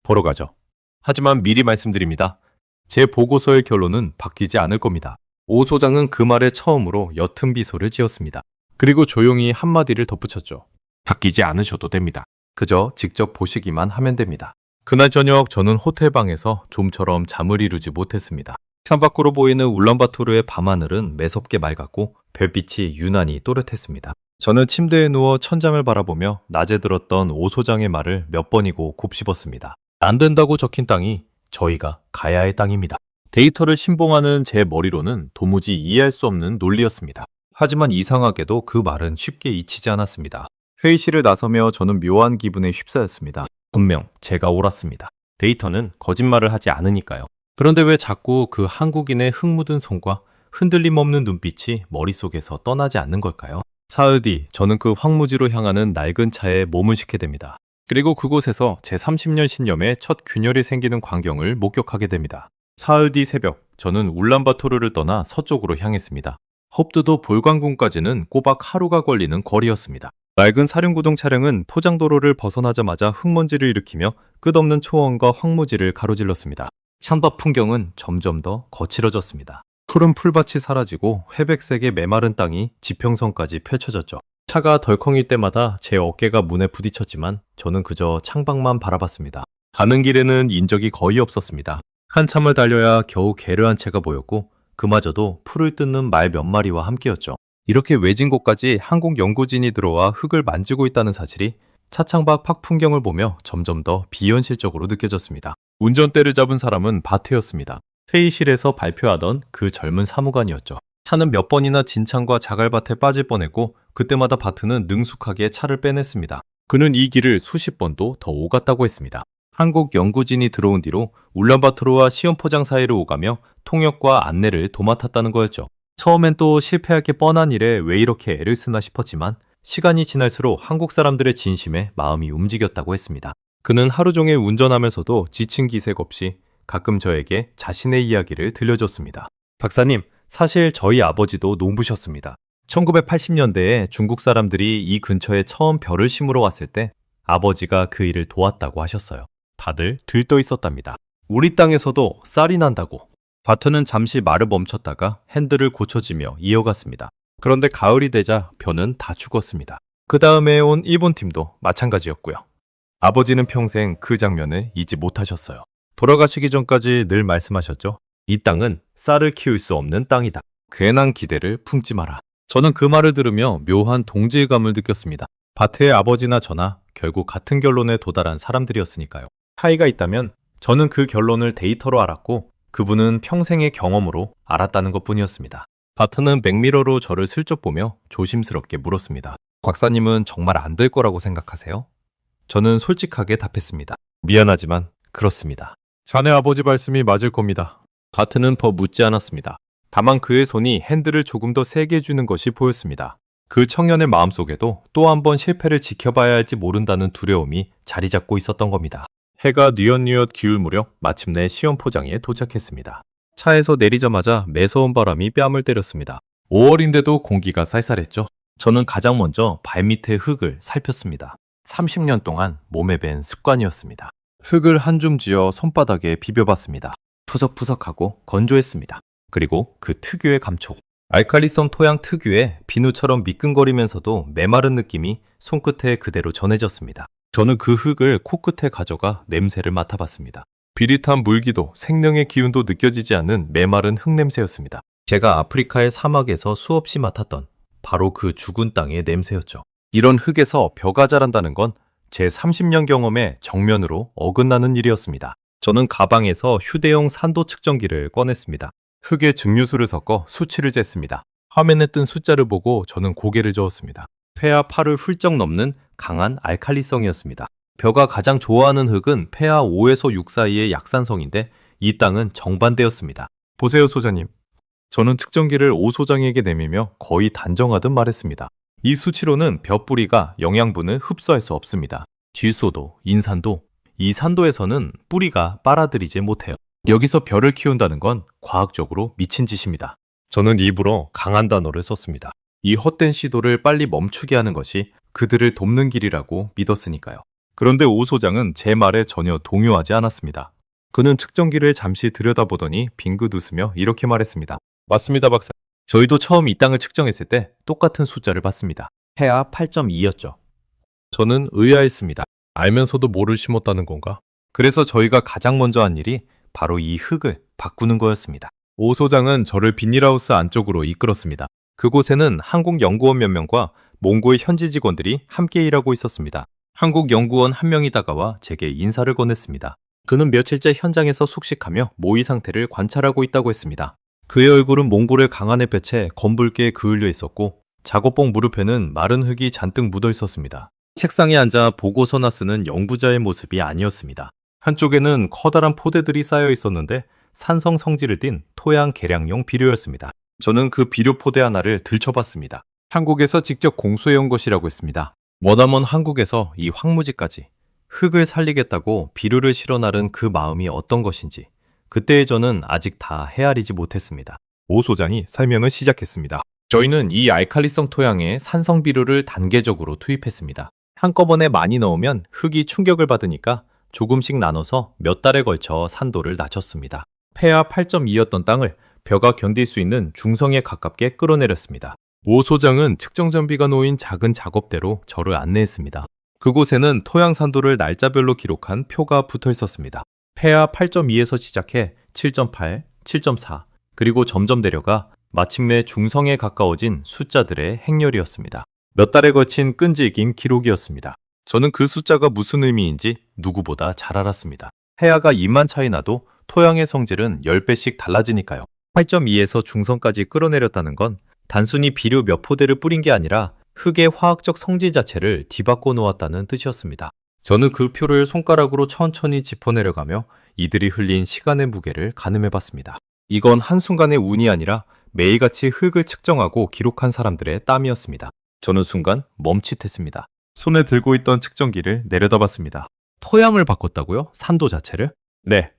보러 가죠. 하지만 미리 말씀드립니다. 제 보고서의 결론은 바뀌지 않을 겁니다. 오 소장은 그 말에 처음으로 옅은 미소를 지었습니다. 그리고 조용히 한마디를 덧붙였죠. 바뀌지 않으셔도 됩니다. 그저 직접 보시기만 하면 됩니다. 그날 저녁 저는 호텔방에서 좀처럼 잠을 이루지 못했습니다. 창밖으로 보이는 울란바토르의 밤하늘은 매섭게 맑았고 별빛이 유난히 또렷했습니다. 저는 침대에 누워 천장을 바라보며 낮에 들었던 오 소장의 말을 몇 번이고 곱씹었습니다. 안 된다고 적힌 땅이 저희가 가야 할 땅입니다. 데이터를 신봉하는 제 머리로는 도무지 이해할 수 없는 논리였습니다. 하지만 이상하게도 그 말은 쉽게 잊히지 않았습니다. 회의실을 나서며 저는 묘한 기분에 휩싸였습니다. 분명 제가 옳았습니다. 데이터는 거짓말을 하지 않으니까요. 그런데 왜 자꾸 그 한국인의 흙 묻은 손과 흔들림 없는 눈빛이 머릿속에서 떠나지 않는 걸까요? 사흘 뒤 저는 그 황무지로 향하는 낡은 차에 몸을 싣게 됩니다. 그리고 그곳에서 제 30년 신념에 첫 균열이 생기는 광경을 목격하게 됩니다. 사흘 뒤 새벽 저는 울란바토르를 떠나 서쪽으로 향했습니다. 헙드도 볼광군까지는 꼬박 하루가 걸리는 거리였습니다. 낡은 사륜구동 차량은 포장도로를 벗어나자마자 흙먼지를 일으키며 끝없는 초원과 황무지를 가로질렀습니다. 창밖 풍경은 점점 더 거칠어졌습니다. 푸른 풀밭이 사라지고 회백색의 메마른 땅이 지평선까지 펼쳐졌죠. 차가 덜컹일 때마다 제 어깨가 문에 부딪혔지만 저는 그저 창밖만 바라봤습니다. 가는 길에는 인적이 거의 없었습니다. 한참을 달려야 겨우 게르 한 채가 보였고 그마저도 풀을 뜯는 말 몇 마리와 함께였죠. 이렇게 외진 곳까지 한국 연구진이 들어와 흙을 만지고 있다는 사실이 차창 밖 풍경을 보며 점점 더 비현실적으로 느껴졌습니다. 운전대를 잡은 사람은 바트였습니다. 회의실에서 발표하던 그 젊은 사무관이었죠. 차는 몇 번이나 진창과 자갈밭에 빠질 뻔했고 그때마다 바트는 능숙하게 차를 빼냈습니다. 그는 이 길을 수십 번도 더 오갔다고 했습니다. 한국 연구진이 들어온 뒤로 울란바토르와 시험포장 사이를 오가며 통역과 안내를 도맡았다는 거였죠. 처음엔 또 실패할 게 뻔한 일에 왜 이렇게 애를 쓰나 싶었지만 시간이 지날수록 한국 사람들의 진심에 마음이 움직였다고 했습니다. 그는 하루 종일 운전하면서도 지친 기색 없이 가끔 저에게 자신의 이야기를 들려줬습니다. 박사님, 사실 저희 아버지도 농부셨습니다. 1980년대에 중국 사람들이 이 근처에 처음 벼를 심으러 왔을 때 아버지가 그 일을 도왔다고 하셨어요. 다들 들떠 있었답니다. 우리 땅에서도 쌀이 난다고. 바트는 잠시 말을 멈췄다가 핸들을 고쳐지며 이어갔습니다. 그런데 가을이 되자 벼는 다 죽었습니다. 그 다음에 온 일본 팀도 마찬가지였고요. 아버지는 평생 그 장면을 잊지 못하셨어요. 돌아가시기 전까지 늘 말씀하셨죠. 이 땅은 쌀을 키울 수 없는 땅이다. 괜한 기대를 품지 마라. 저는 그 말을 들으며 묘한 동질감을 느꼈습니다. 바트의 아버지나 저나 결국 같은 결론에 도달한 사람들이었으니까요. 차이가 있다면 저는 그 결론을 데이터로 알았고 그분은 평생의 경험으로 알았다는 것뿐이었습니다. 바트는 맥미러로 저를 슬쩍 보며 조심스럽게 물었습니다. 박사님은 정말 안 될 거라고 생각하세요? 저는 솔직하게 답했습니다. 미안하지만 그렇습니다. 자네 아버지 말씀이 맞을 겁니다. 바트는 더 묻지 않았습니다. 다만 그의 손이 핸들을 조금 더 세게 주는 것이 보였습니다. 그 청년의 마음속에도 또 한 번 실패를 지켜봐야 할지 모른다는 두려움이 자리 잡고 있었던 겁니다. 해가 뉘엿뉘엿 기울 무렵 마침내 시험포장에 도착했습니다. 차에서 내리자마자 매서운 바람이 뺨을 때렸습니다. 5월인데도 공기가 쌀쌀했죠. 저는 가장 먼저 발밑의 흙을 살폈습니다. 30년 동안 몸에 밴 습관이었습니다. 흙을 한 줌 쥐어 손바닥에 비벼봤습니다. 푸석푸석하고 건조했습니다. 그리고 그 특유의 감촉. 알칼리성 토양 특유의 비누처럼 미끈거리면서도 메마른 느낌이 손끝에 그대로 전해졌습니다. 저는 그 흙을 코끝에 가져가 냄새를 맡아봤습니다. 비릿한 물기도 생명의 기운도 느껴지지 않는 메마른 흙 냄새였습니다. 제가 아프리카의 사막에서 수없이 맡았던 바로 그 죽은 땅의 냄새였죠. 이런 흙에서 벼가 자란다는 건 제 30년 경험에 정면으로 어긋나는 일이었습니다. 저는 가방에서 휴대용 산도 측정기를 꺼냈습니다. 흙에 증류수를 섞어 수치를 쟀습니다. 화면에 뜬 숫자를 보고 저는 고개를 저었습니다. 폐하 8을 훌쩍 넘는 강한 알칼리성이었습니다. 벼가 가장 좋아하는 흙은 폐하 5에서 6 사이의 약산성인데 이 땅은 정반대였습니다. 보세요 소장님. 저는 측정기를 오 소장에게 내밀며 거의 단정하듯 말했습니다. 이 수치로는 벼 뿌리가 영양분을 흡수할 수 없습니다. 질소도, 인산도, 이 산도에서는 뿌리가 빨아들이지 못해요. 여기서 벼를 키운다는 건 과학적으로 미친 짓입니다. 저는 일부러 강한 단어를 썼습니다. 이 헛된 시도를 빨리 멈추게 하는 것이 그들을 돕는 길이라고 믿었으니까요. 그런데 오 소장은 제 말에 전혀 동요하지 않았습니다. 그는 측정기를 잠시 들여다보더니 빙긋 웃으며 이렇게 말했습니다. 맞습니다, 박사. 저희도 처음 이 땅을 측정했을 때 똑같은 숫자를 봤습니다. 폐하 8.2였죠. 저는 의아했습니다. 알면서도 뭐를 심었다는 건가? 그래서 저희가 가장 먼저 한 일이 바로 이 흙을 바꾸는 거였습니다. 오 소장은 저를 비닐하우스 안쪽으로 이끌었습니다. 그곳에는 한국 연구원 몇 명과 몽고의 현지 직원들이 함께 일하고 있었습니다. 한국 연구원 한 명이 다가와 제게 인사를 건넸습니다. 그는 며칠째 현장에서 숙식하며 모의 상태를 관찰하고 있다고 했습니다. 그의 얼굴은 몽골의 강한 햇볕에 검붉게 그을려 있었고 작업복 무릎에는 마른 흙이 잔뜩 묻어 있었습니다. 책상에 앉아 보고서나 쓰는 연구자의 모습이 아니었습니다. 한쪽에는 커다란 포대들이 쌓여 있었는데 산성 성질을 띤 토양 개량용 비료였습니다. 저는 그 비료 포대 하나를 들춰봤습니다. 한국에서 직접 공수해온 것이라고 했습니다. 머나먼 한국에서 이 황무지까지 흙을 살리겠다고 비료를 실어 나른 그 마음이 어떤 것인지 그때의 저는 아직 다 헤아리지 못했습니다. 오 소장이 설명을 시작했습니다. 저희는 이 알칼리성 토양에 산성 비료를 단계적으로 투입했습니다. 한꺼번에 많이 넣으면 흙이 충격을 받으니까 조금씩 나눠서 몇 달에 걸쳐 산도를 낮췄습니다. 폐하 8.2였던 땅을 벼가 견딜 수 있는 중성에 가깝게 끌어내렸습니다. 오 소장은 측정 장비가 놓인 작은 작업대로 저를 안내했습니다. 그곳에는 토양 산도를 날짜별로 기록한 표가 붙어 있었습니다. 폐하 8.2에서 시작해 7.8, 7.4, 그리고 점점 내려가 마침내 중성에 가까워진 숫자들의 행렬이었습니다. 몇 달에 걸친 끈질긴 기록이었습니다. 저는 그 숫자가 무슨 의미인지 누구보다 잘 알았습니다. 해아가 2만 차이 나도 토양의 성질은 10배씩 달라지니까요. 8.2에서 중성까지 끌어내렸다는 건 단순히 비료 몇 포대를 뿌린 게 아니라 흙의 화학적 성질 자체를 뒤바꿔 놓았다는 뜻이었습니다. 저는 그 표를 손가락으로 천천히 짚어내려가며 이들이 흘린 시간의 무게를 가늠해봤습니다. 이건 한순간의 운이 아니라 매일같이 흙을 측정하고 기록한 사람들의 땀이었습니다. 저는 순간 멈칫했습니다. 손에 들고 있던 측정기를 내려다봤습니다. 토양을 바꿨다고요? 산도 자체를? 네.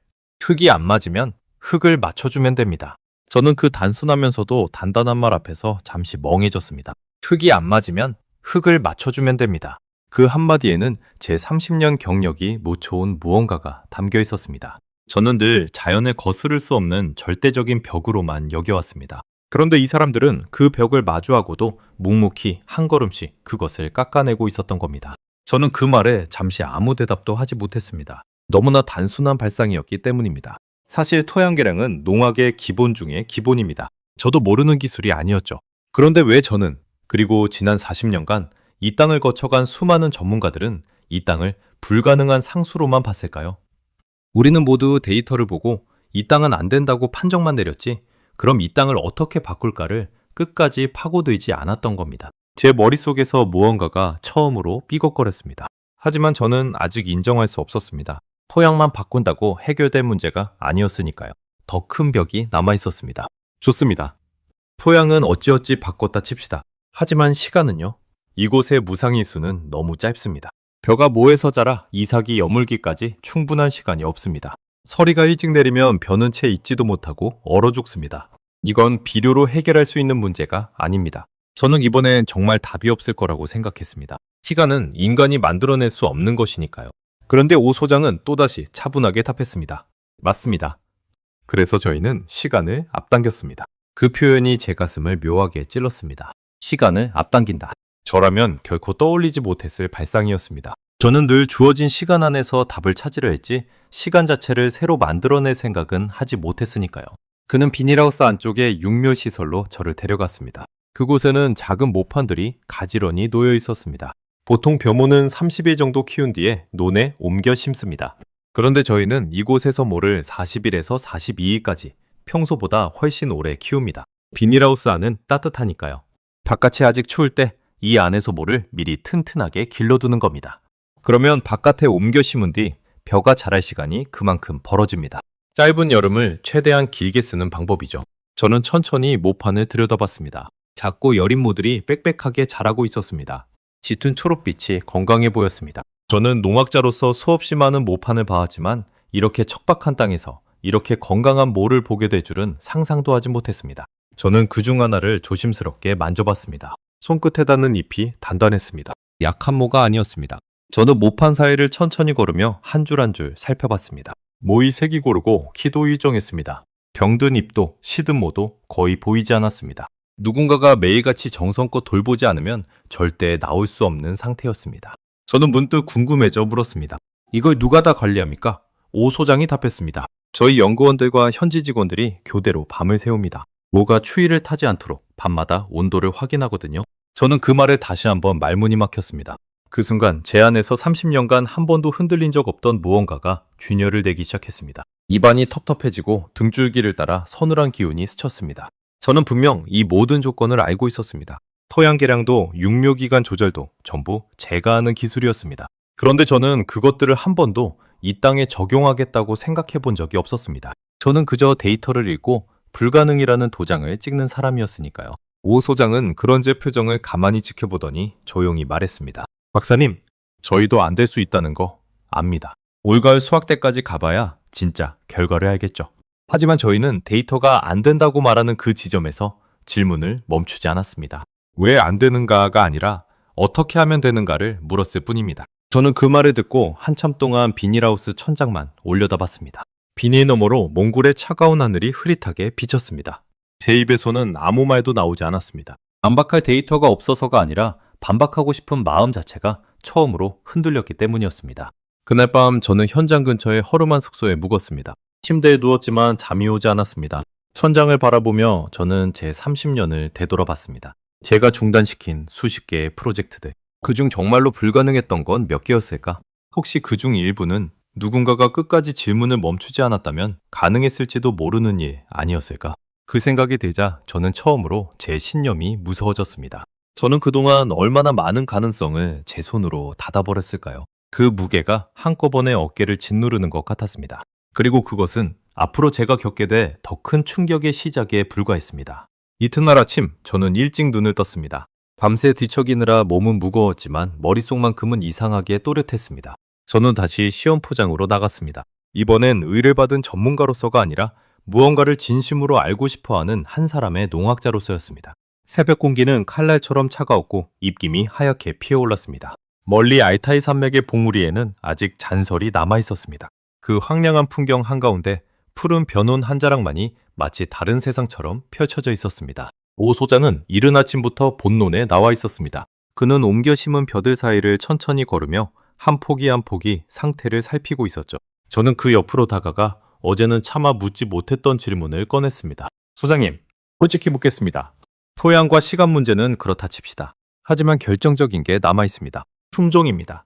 흙이 안 맞으면 흙을 맞춰주면 됩니다. 저는 그 단순하면서도 단단한 말 앞에서 잠시 멍해졌습니다. 흙이 안 맞으면 흙을 맞춰주면 됩니다. 그 한마디에는 제 30년 경력이 묻혀온 무언가가 담겨 있었습니다. 저는 늘 자연을 거스를 수 없는 절대적인 벽으로만 여겨왔습니다. 그런데 이 사람들은 그 벽을 마주하고도 묵묵히 한 걸음씩 그것을 깎아내고 있었던 겁니다. 저는 그 말에 잠시 아무 대답도 하지 못했습니다. 너무나 단순한 발상이었기 때문입니다. 사실 토양 계량은 농학의 기본 중에 기본입니다. 저도 모르는 기술이 아니었죠. 그런데 왜 저는, 그리고 지난 40년간 이 땅을 거쳐간 수많은 전문가들은 이 땅을 불가능한 상수로만 봤을까요? 우리는 모두 데이터를 보고 이 땅은 안 된다고 판정만 내렸지, 그럼 이 땅을 어떻게 바꿀까를 끝까지 파고들지 않았던 겁니다. 제 머릿속에서 무언가가 처음으로 삐걱거렸습니다. 하지만 저는 아직 인정할 수 없었습니다. 토양만 바꾼다고 해결될 문제가 아니었으니까요. 더 큰 벽이 남아있었습니다. 좋습니다. 토양은 어찌어찌 바꿨다 칩시다. 하지만 시간은요? 이곳의 무상의 수는 너무 짧습니다. 벼가 모에서 자라 이삭이 여물기까지 충분한 시간이 없습니다. 서리가 일찍 내리면 벼는 채 익지도 못하고 얼어 죽습니다. 이건 비료로 해결할 수 있는 문제가 아닙니다. 저는 이번엔 정말 답이 없을 거라고 생각했습니다. 시간은 인간이 만들어낼 수 없는 것이니까요. 그런데 오 소장은 또다시 차분하게 답했습니다. 맞습니다. 그래서 저희는 시간을 앞당겼습니다. 그 표현이 제 가슴을 묘하게 찔렀습니다. 시간을 앞당긴다. 저라면 결코 떠올리지 못했을 발상이었습니다. 저는 늘 주어진 시간 안에서 답을 찾으려 했지 시간 자체를 새로 만들어낼 생각은 하지 못했으니까요. 그는 비닐하우스 안쪽의 육묘시설로 저를 데려갔습니다. 그곳에는 작은 모판들이 가지런히 놓여 있었습니다. 보통 벼모는 30일 정도 키운 뒤에 논에 옮겨 심습니다. 그런데 저희는 이곳에서 모를 40일에서 42일까지 평소보다 훨씬 오래 키웁니다. 비닐하우스 안은 따뜻하니까요. 바깥이 아직 추울 때 이 안에서 모를 미리 튼튼하게 길러두는 겁니다. 그러면 바깥에 옮겨 심은 뒤 벼가 자랄 시간이 그만큼 벌어집니다. 짧은 여름을 최대한 길게 쓰는 방법이죠. 저는 천천히 모판을 들여다봤습니다. 작고 여린 모들이 빽빽하게 자라고 있었습니다. 짙은 초록빛이 건강해 보였습니다. 저는 농학자로서 수없이 많은 모판을 봐왔지만 이렇게 척박한 땅에서 이렇게 건강한 모를 보게 될 줄은 상상도 하지 못했습니다. 저는 그중 하나를 조심스럽게 만져봤습니다. 손끝에 닿는 잎이 단단했습니다. 약한 모가 아니었습니다. 저는 모판 사이를 천천히 걸으며 한 줄 한 줄 살펴봤습니다. 모의 색이 고르고 키도 일정했습니다. 병든 잎도 시든 모도 거의 보이지 않았습니다. 누군가가 매일같이 정성껏 돌보지 않으면 절대 나올 수 없는 상태였습니다. 저는 문득 궁금해져 물었습니다. 이걸 누가 다 관리합니까? 오 소장이 답했습니다. 저희 연구원들과 현지 직원들이 교대로 밤을 새웁니다. 모가 추위를 타지 않도록 밤마다 온도를 확인하거든요. 저는 그 말에 다시 한번 말문이 막혔습니다. 그 순간 제 안에서 30년간 한 번도 흔들린 적 없던 무언가가 균열을 내기 시작했습니다. 입안이 텁텁해지고 등줄기를 따라 서늘한 기운이 스쳤습니다. 저는 분명 이 모든 조건을 알고 있었습니다. 토양 계량도 육묘기간 조절도 전부 제가 하는 기술이었습니다. 그런데 저는 그것들을 한 번도 이 땅에 적용하겠다고 생각해 본 적이 없었습니다. 저는 그저 데이터를 읽고 불가능이라는 도장을 찍는 사람이었으니까요. 오 소장은 그런 제 표정을 가만히 지켜보더니 조용히 말했습니다. 박사님, 저희도 안 될 수 있다는 거 압니다. 올가을 수학 때까지 가봐야 진짜 결과를 알겠죠. 하지만 저희는 데이터가 안 된다고 말하는 그 지점에서 질문을 멈추지 않았습니다. 왜 안 되는가가 아니라 어떻게 하면 되는가를 물었을 뿐입니다. 저는 그 말을 듣고 한참 동안 비닐하우스 천장만 올려다봤습니다. 비닐 너머로 몽골의 차가운 하늘이 흐릿하게 비쳤습니다. 제 입에서는 아무 말도 나오지 않았습니다. 반박할 데이터가 없어서가 아니라 반박하고 싶은 마음 자체가 처음으로 흔들렸기 때문이었습니다. 그날 밤 저는 현장 근처의 허름한 숙소에 묵었습니다. 침대에 누웠지만 잠이 오지 않았습니다. 천장을 바라보며 저는 제 30년을 되돌아봤습니다. 제가 중단시킨 수십 개의 프로젝트들. 그중 정말로 불가능했던 건 몇 개였을까? 혹시 그중 일부는 누군가가 끝까지 질문을 멈추지 않았다면 가능했을지도 모르는 일 아니었을까? 그 생각이 들자 저는 처음으로 제 신념이 무서워졌습니다. 저는 그동안 얼마나 많은 가능성을 제 손으로 닫아버렸을까요? 그 무게가 한꺼번에 어깨를 짓누르는 것 같았습니다. 그리고 그것은 앞으로 제가 겪게 될 더 큰 충격의 시작에 불과했습니다. 이튿날 아침 저는 일찍 눈을 떴습니다. 밤새 뒤척이느라 몸은 무거웠지만 머릿속만큼은 이상하게 또렷했습니다. 저는 다시 시험 포장으로 나갔습니다. 이번엔 의뢰 받은 전문가로서가 아니라 무언가를 진심으로 알고 싶어하는 한 사람의 농학자로서였습니다. 새벽 공기는 칼날처럼 차가웠고 입김이 하얗게 피어올랐습니다. 멀리 알타이 산맥의 봉우리에는 아직 잔설이 남아있었습니다. 그 황량한 풍경 한가운데 푸른 변온 한 자락만이 마치 다른 세상처럼 펼쳐져 있었습니다. 오 소장은 이른 아침부터 본론에 나와 있었습니다. 그는 옮겨 심은 벼들 사이를 천천히 걸으며 한 포기 한 포기 상태를 살피고 있었죠. 저는 그 옆으로 다가가 어제는 차마 묻지 못했던 질문을 꺼냈습니다. 소장님, 솔직히 묻겠습니다. 토양과 시간 문제는 그렇다 칩시다. 하지만 결정적인 게 남아 있습니다. 품종입니다.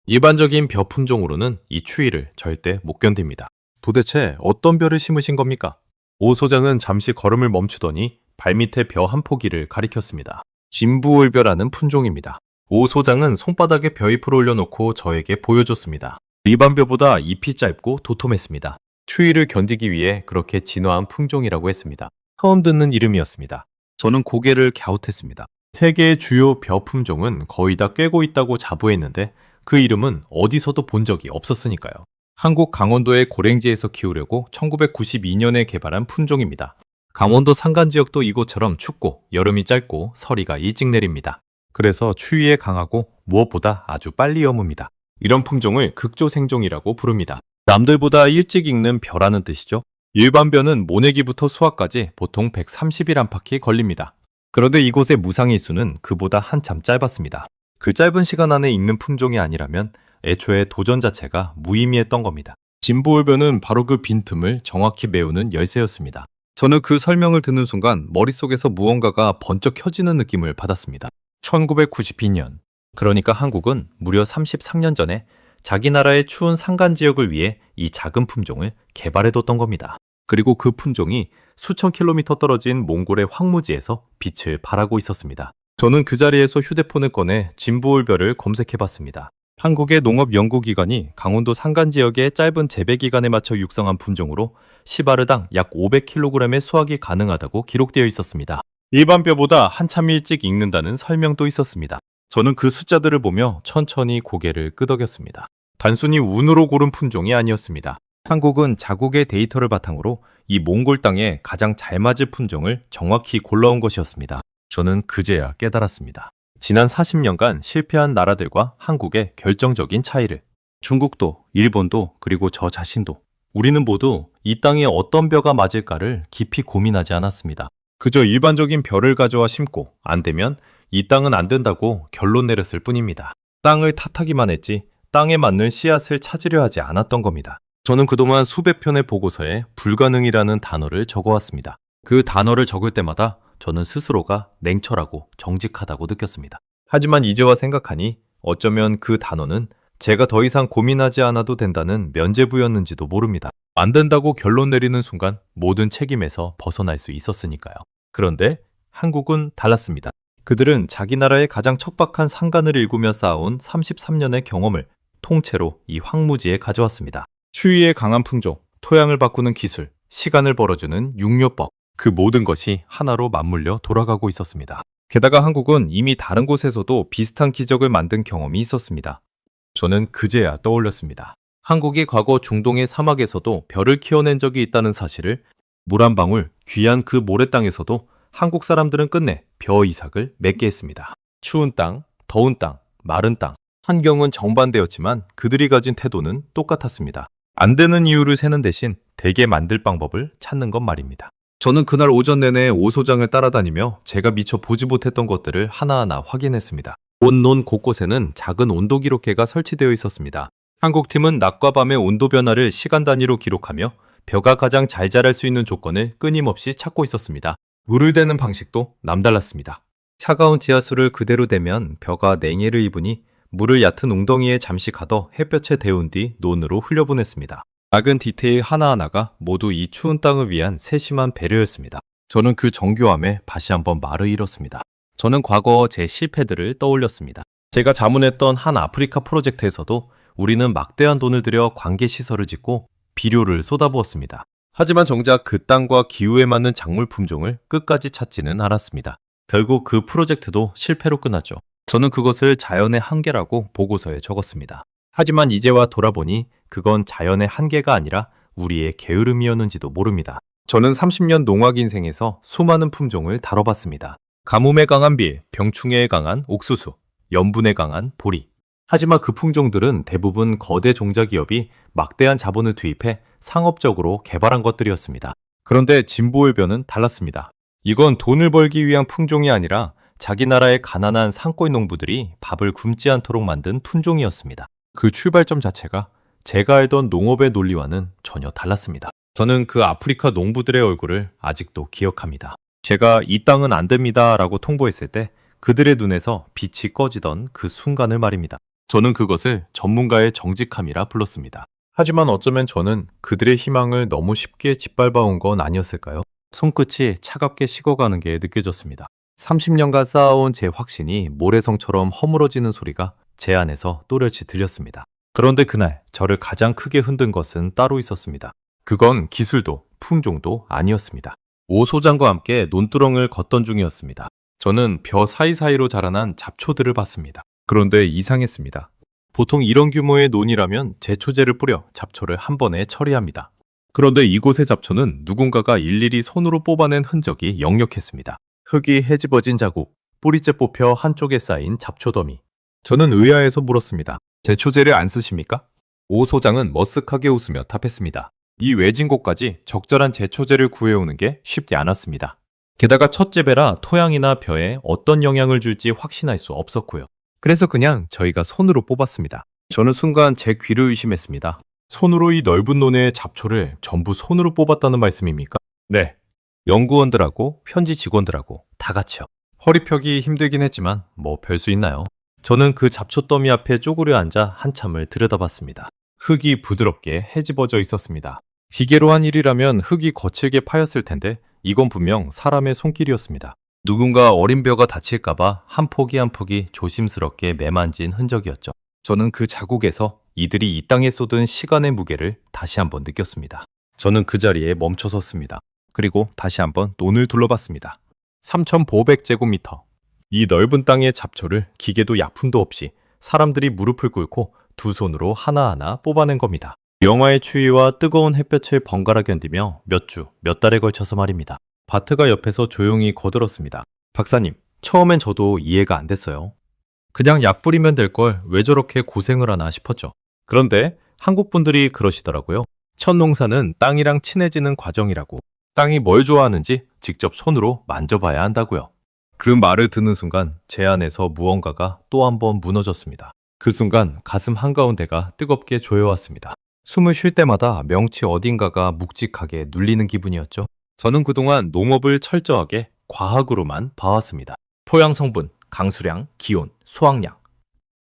일반적인 벼 품종으로는 이 추위를 절대 못 견딥니다. 도대체 어떤 벼를 심으신 겁니까? 오 소장은 잠시 걸음을 멈추더니 발밑에 벼 한 포기를 가리켰습니다. 진부올벼라는 품종입니다. 오 소장은 손바닥에 벼잎을 올려놓고 저에게 보여줬습니다. 일반 벼보다 잎이 짧고 도톰했습니다. 추위를 견디기 위해 그렇게 진화한 품종이라고 했습니다. 처음 듣는 이름이었습니다. 저는 고개를 갸웃했습니다. 세계의 주요 벼 품종은 거의 다 꿰고 있다고 자부했는데 그 이름은 어디서도 본 적이 없었으니까요. 한국 강원도의 고랭지에서 키우려고 1992년에 개발한 품종입니다. 강원도 산간 지역도 이곳처럼 춥고 여름이 짧고 서리가 일찍 내립니다. 그래서 추위에 강하고 무엇보다 아주 빨리 여뭅니다. 이런 품종을 극조생종이라고 부릅니다. 남들보다 일찍 익는 벼라는 뜻이죠. 일반 벼는 모내기부터 수확까지 보통 130일 안팎이 걸립니다. 그런데 이곳의 무상일수는 그보다 한참 짧았습니다. 그 짧은 시간 안에 익는 품종이 아니라면 애초에 도전 자체가 무의미했던 겁니다. 진보울벼는 바로 그 빈틈을 정확히 메우는 열쇠였습니다. 저는 그 설명을 듣는 순간 머릿속에서 무언가가 번쩍 켜지는 느낌을 받았습니다. 1992년, 그러니까 한국은 무려 33년 전에 자기 나라의 추운 산간 지역을 위해 이 작은 품종을 개발해뒀던 겁니다. 그리고 그 품종이 수천 킬로미터 떨어진 몽골의 황무지에서 빛을 발하고 있었습니다. 저는 그 자리에서 휴대폰을 꺼내 진부올벼를 검색해봤습니다. 한국의 농업연구기관이 강원도 산간 지역의 짧은 재배 기간에 맞춰 육성한 품종으로 시바르당 약 500kg의 수확이 가능하다고 기록되어 있었습니다. 일반 벼보다 한참 일찍 익는다는 설명도 있었습니다. 저는 그 숫자들을 보며 천천히 고개를 끄덕였습니다. 단순히 운으로 고른 품종이 아니었습니다. 한국은 자국의 데이터를 바탕으로 이 몽골 땅에 가장 잘 맞을 품종을 정확히 골라온 것이었습니다. 저는 그제야 깨달았습니다. 지난 40년간 실패한 나라들과 한국의 결정적인 차이를. 중국도, 일본도, 그리고 저 자신도. 우리는 모두 이 땅에 어떤 벼가 맞을까를 깊이 고민하지 않았습니다. 그저 일반적인 벼를 가져와 심고 안 되면 이 땅은 안 된다고 결론 내렸을 뿐입니다. 땅을 탓하기만 했지 땅에 맞는 씨앗을 찾으려 하지 않았던 겁니다. 저는 그동안 수백 편의 보고서에 불가능이라는 단어를 적어왔습니다. 그 단어를 적을 때마다 저는 스스로가 냉철하고 정직하다고 느꼈습니다. 하지만 이제와 생각하니 어쩌면 그 단어는 제가 더 이상 고민하지 않아도 된다는 면죄부였는지도 모릅니다. 안 된다고 결론 내리는 순간 모든 책임에서 벗어날 수 있었으니까요. 그런데 한국은 달랐습니다. 그들은 자기 나라의 가장 척박한 산간을 일구며 쌓아온 33년의 경험을 통째로 이 황무지에 가져왔습니다. 추위에 강한 품종, 토양을 바꾸는 기술, 시간을 벌어주는 육묘법, 그 모든 것이 하나로 맞물려 돌아가고 있었습니다. 게다가 한국은 이미 다른 곳에서도 비슷한 기적을 만든 경험이 있었습니다. 저는 그제야 떠올렸습니다. 한국이 과거 중동의 사막에서도 벼를 키워낸 적이 있다는 사실을, 물 한 방울 귀한 그 모래 땅에서도 한국 사람들은 끝내 벼 이삭을 맺게 했습니다. 추운 땅, 더운 땅, 마른 땅, 환경은 정반대였지만 그들이 가진 태도는 똑같았습니다. 안 되는 이유를 세는 대신 되게 만들 방법을 찾는 것 말입니다. 저는 그날 오전 내내 오소장을 따라다니며 제가 미처 보지 못했던 것들을 하나하나 확인했습니다. 온논 곳곳에는 작은 온도 기록계가 설치되어 있었습니다. 한국 팀은 낮과 밤의 온도 변화를 시간 단위로 기록하며 벼가 가장 잘 자랄 수 있는 조건을 끊임없이 찾고 있었습니다. 물을 대는 방식도 남달랐습니다. 차가운 지하수를 그대로 대면 벼가 냉해를 입으니 물을 얕은 웅덩이에 잠시 가둬 햇볕에 데운 뒤 논으로 흘려보냈습니다. 작은 디테일 하나하나가 모두 이 추운 땅을 위한 세심한 배려였습니다. 저는 그 정교함에 다시 한번 말을 잃었습니다. 저는 과거 제 실패들을 떠올렸습니다. 제가 자문했던 한 아프리카 프로젝트에서도 우리는 막대한 돈을 들여 관계시설을 짓고 비료를 쏟아부었습니다. 하지만 정작 그 땅과 기후에 맞는 작물 품종을 끝까지 찾지는 않았습니다. 결국 그 프로젝트도 실패로 끝났죠. 저는 그것을 자연의 한계라고 보고서에 적었습니다. 하지만 이제와 돌아보니 그건 자연의 한계가 아니라 우리의 게으름이었는지도 모릅니다. 저는 30년 농악 인생에서 수많은 품종을 다뤄봤습니다. 가뭄에 강한 밀, 병충해에 강한 옥수수, 염분에 강한 보리. 하지만 그 품종들은 대부분 거대 종자기업이 막대한 자본을 투입해 상업적으로 개발한 것들이었습니다. 그런데 진보의 벼는 달랐습니다. 이건 돈을 벌기 위한 품종이 아니라 자기 나라의 가난한 산골 농부들이 밥을 굶지 않도록 만든 품종이었습니다. 그 출발점 자체가 제가 알던 농업의 논리와는 전혀 달랐습니다. 저는 그 아프리카 농부들의 얼굴을 아직도 기억합니다. 제가 이 땅은 안 됩니다 라고 통보했을 때 그들의 눈에서 빛이 꺼지던 그 순간을 말입니다. 저는 그것을 전문가의 정직함이라 불렀습니다. 하지만 어쩌면 저는 그들의 희망을 너무 쉽게 짓밟아온 건 아니었을까요? 손끝이 차갑게 식어가는 게 느껴졌습니다. 30년간 쌓아온 제 확신이 모래성처럼 허물어지는 소리가 제 안에서 또렷이 들렸습니다. 그런데 그날 저를 가장 크게 흔든 것은 따로 있었습니다. 그건 기술도 품종도 아니었습니다. 오 소장과 함께 논두렁을 걷던 중이었습니다. 저는 벼 사이사이로 자라난 잡초들을 봤습니다. 그런데 이상했습니다. 보통 이런 규모의 논이라면 제초제를 뿌려 잡초를 한 번에 처리합니다. 그런데 이곳의 잡초는 누군가가 일일이 손으로 뽑아낸 흔적이 역력했습니다. 흙이 헤집어진 자국, 뿌리째 뽑혀 한쪽에 쌓인 잡초더미. 저는 의아해서 물었습니다. 제초제를 안 쓰십니까? 오 소장은 머쓱하게 웃으며 답했습니다. 이 외진 곳까지 적절한 제초제를 구해오는 게 쉽지 않았습니다. 게다가 첫 재배라 토양이나 벼에 어떤 영향을 줄지 확신할 수 없었고요. 그래서 그냥 저희가 손으로 뽑았습니다. 저는 순간 제 귀를 의심했습니다. 손으로 이 넓은 논의 잡초를 전부 손으로 뽑았다는 말씀입니까? 네. 연구원들하고 현지 직원들하고 다 같이요. 허리 펴기 힘들긴 했지만 뭐 별 수 있나요? 저는 그 잡초 더미 앞에 쪼그려 앉아 한참을 들여다봤습니다. 흙이 부드럽게 헤집어져 있었습니다. 기계로 한 일이라면 흙이 거칠게 파였을 텐데 이건 분명 사람의 손길이었습니다. 누군가 어린 벼가 다칠까봐 한 포기 한 포기 조심스럽게 매만진 흔적이었죠. 저는 그 자국에서 이들이 이 땅에 쏟은 시간의 무게를 다시 한번 느꼈습니다. 저는 그 자리에 멈춰 섰습니다. 그리고 다시 한번 논을 둘러봤습니다. 3,500제곱미터. 이 넓은 땅의 잡초를 기계도 약품도 없이 사람들이 무릎을 꿇고 두 손으로 하나하나 뽑아낸 겁니다. 영하의 추위와 뜨거운 햇볕을 번갈아 견디며 몇 주, 몇 달에 걸쳐서 말입니다. 바트가 옆에서 조용히 거들었습니다. 박사님, 처음엔 저도 이해가 안 됐어요. 그냥 약 뿌리면 될 걸 왜 저렇게 고생을 하나 싶었죠. 그런데 한국 분들이 그러시더라고요. 첫 농사는 땅이랑 친해지는 과정이라고. 땅이 뭘 좋아하는지 직접 손으로 만져봐야 한다고요. 그 말을 듣는 순간 제 안에서 무언가가 또 한 번 무너졌습니다. 그 순간 가슴 한가운데가 뜨겁게 조여왔습니다. 숨을 쉴 때마다 명치 어딘가가 묵직하게 눌리는 기분이었죠. 저는 그동안 농업을 철저하게 과학으로만 봐왔습니다. 토양 성분, 강수량, 기온, 수확량.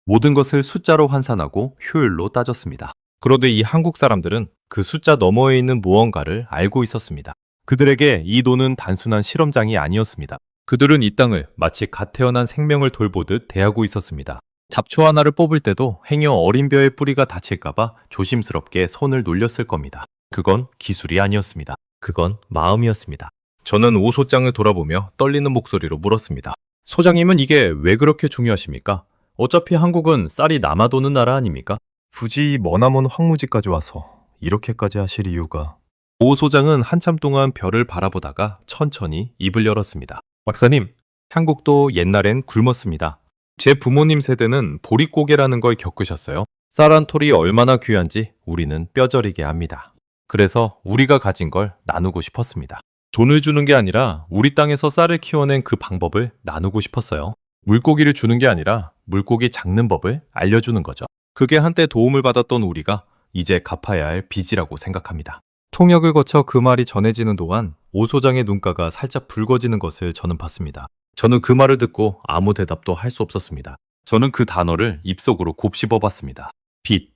모든 것을 숫자로 환산하고 효율로 따졌습니다. 그런데 이 한국 사람들은 그 숫자 너머에 있는 무언가를 알고 있었습니다. 그들에게 이 논은 단순한 실험장이 아니었습니다. 그들은 이 땅을 마치 갓 태어난 생명을 돌보듯 대하고 있었습니다. 잡초 하나를 뽑을 때도 행여 어린 벼의 뿌리가 다칠까봐 조심스럽게 손을 놀렸을 겁니다. 그건 기술이 아니었습니다. 그건 마음이었습니다. 저는 오 소장을 돌아보며 떨리는 목소리로 물었습니다. 소장님은 이게 왜 그렇게 중요하십니까? 어차피 한국은 쌀이 남아도는 나라 아닙니까? 굳이 머나먼 황무지까지 와서 이렇게까지 하실 이유가... 오 소장은 한참 동안 별을 바라보다가 천천히 입을 열었습니다. 박사님, 한국도 옛날엔 굶었습니다. 제 부모님 세대는 보릿고개라는 걸 겪으셨어요. 쌀 한 톨이 얼마나 귀한지 우리는 뼈저리게 압니다. 그래서 우리가 가진 걸 나누고 싶었습니다. 돈을 주는 게 아니라 우리 땅에서 쌀을 키워낸 그 방법을 나누고 싶었어요. 물고기를 주는 게 아니라 물고기 잡는 법을 알려주는 거죠. 그게 한때 도움을 받았던 우리가 이제 갚아야 할 빚이라고 생각합니다. 통역을 거쳐 그 말이 전해지는 동안 오 소장의 눈가가 살짝 붉어지는 것을 저는 봤습니다. 저는 그 말을 듣고 아무 대답도 할 수 없었습니다. 저는 그 단어를 입속으로 곱씹어 봤습니다. 빚.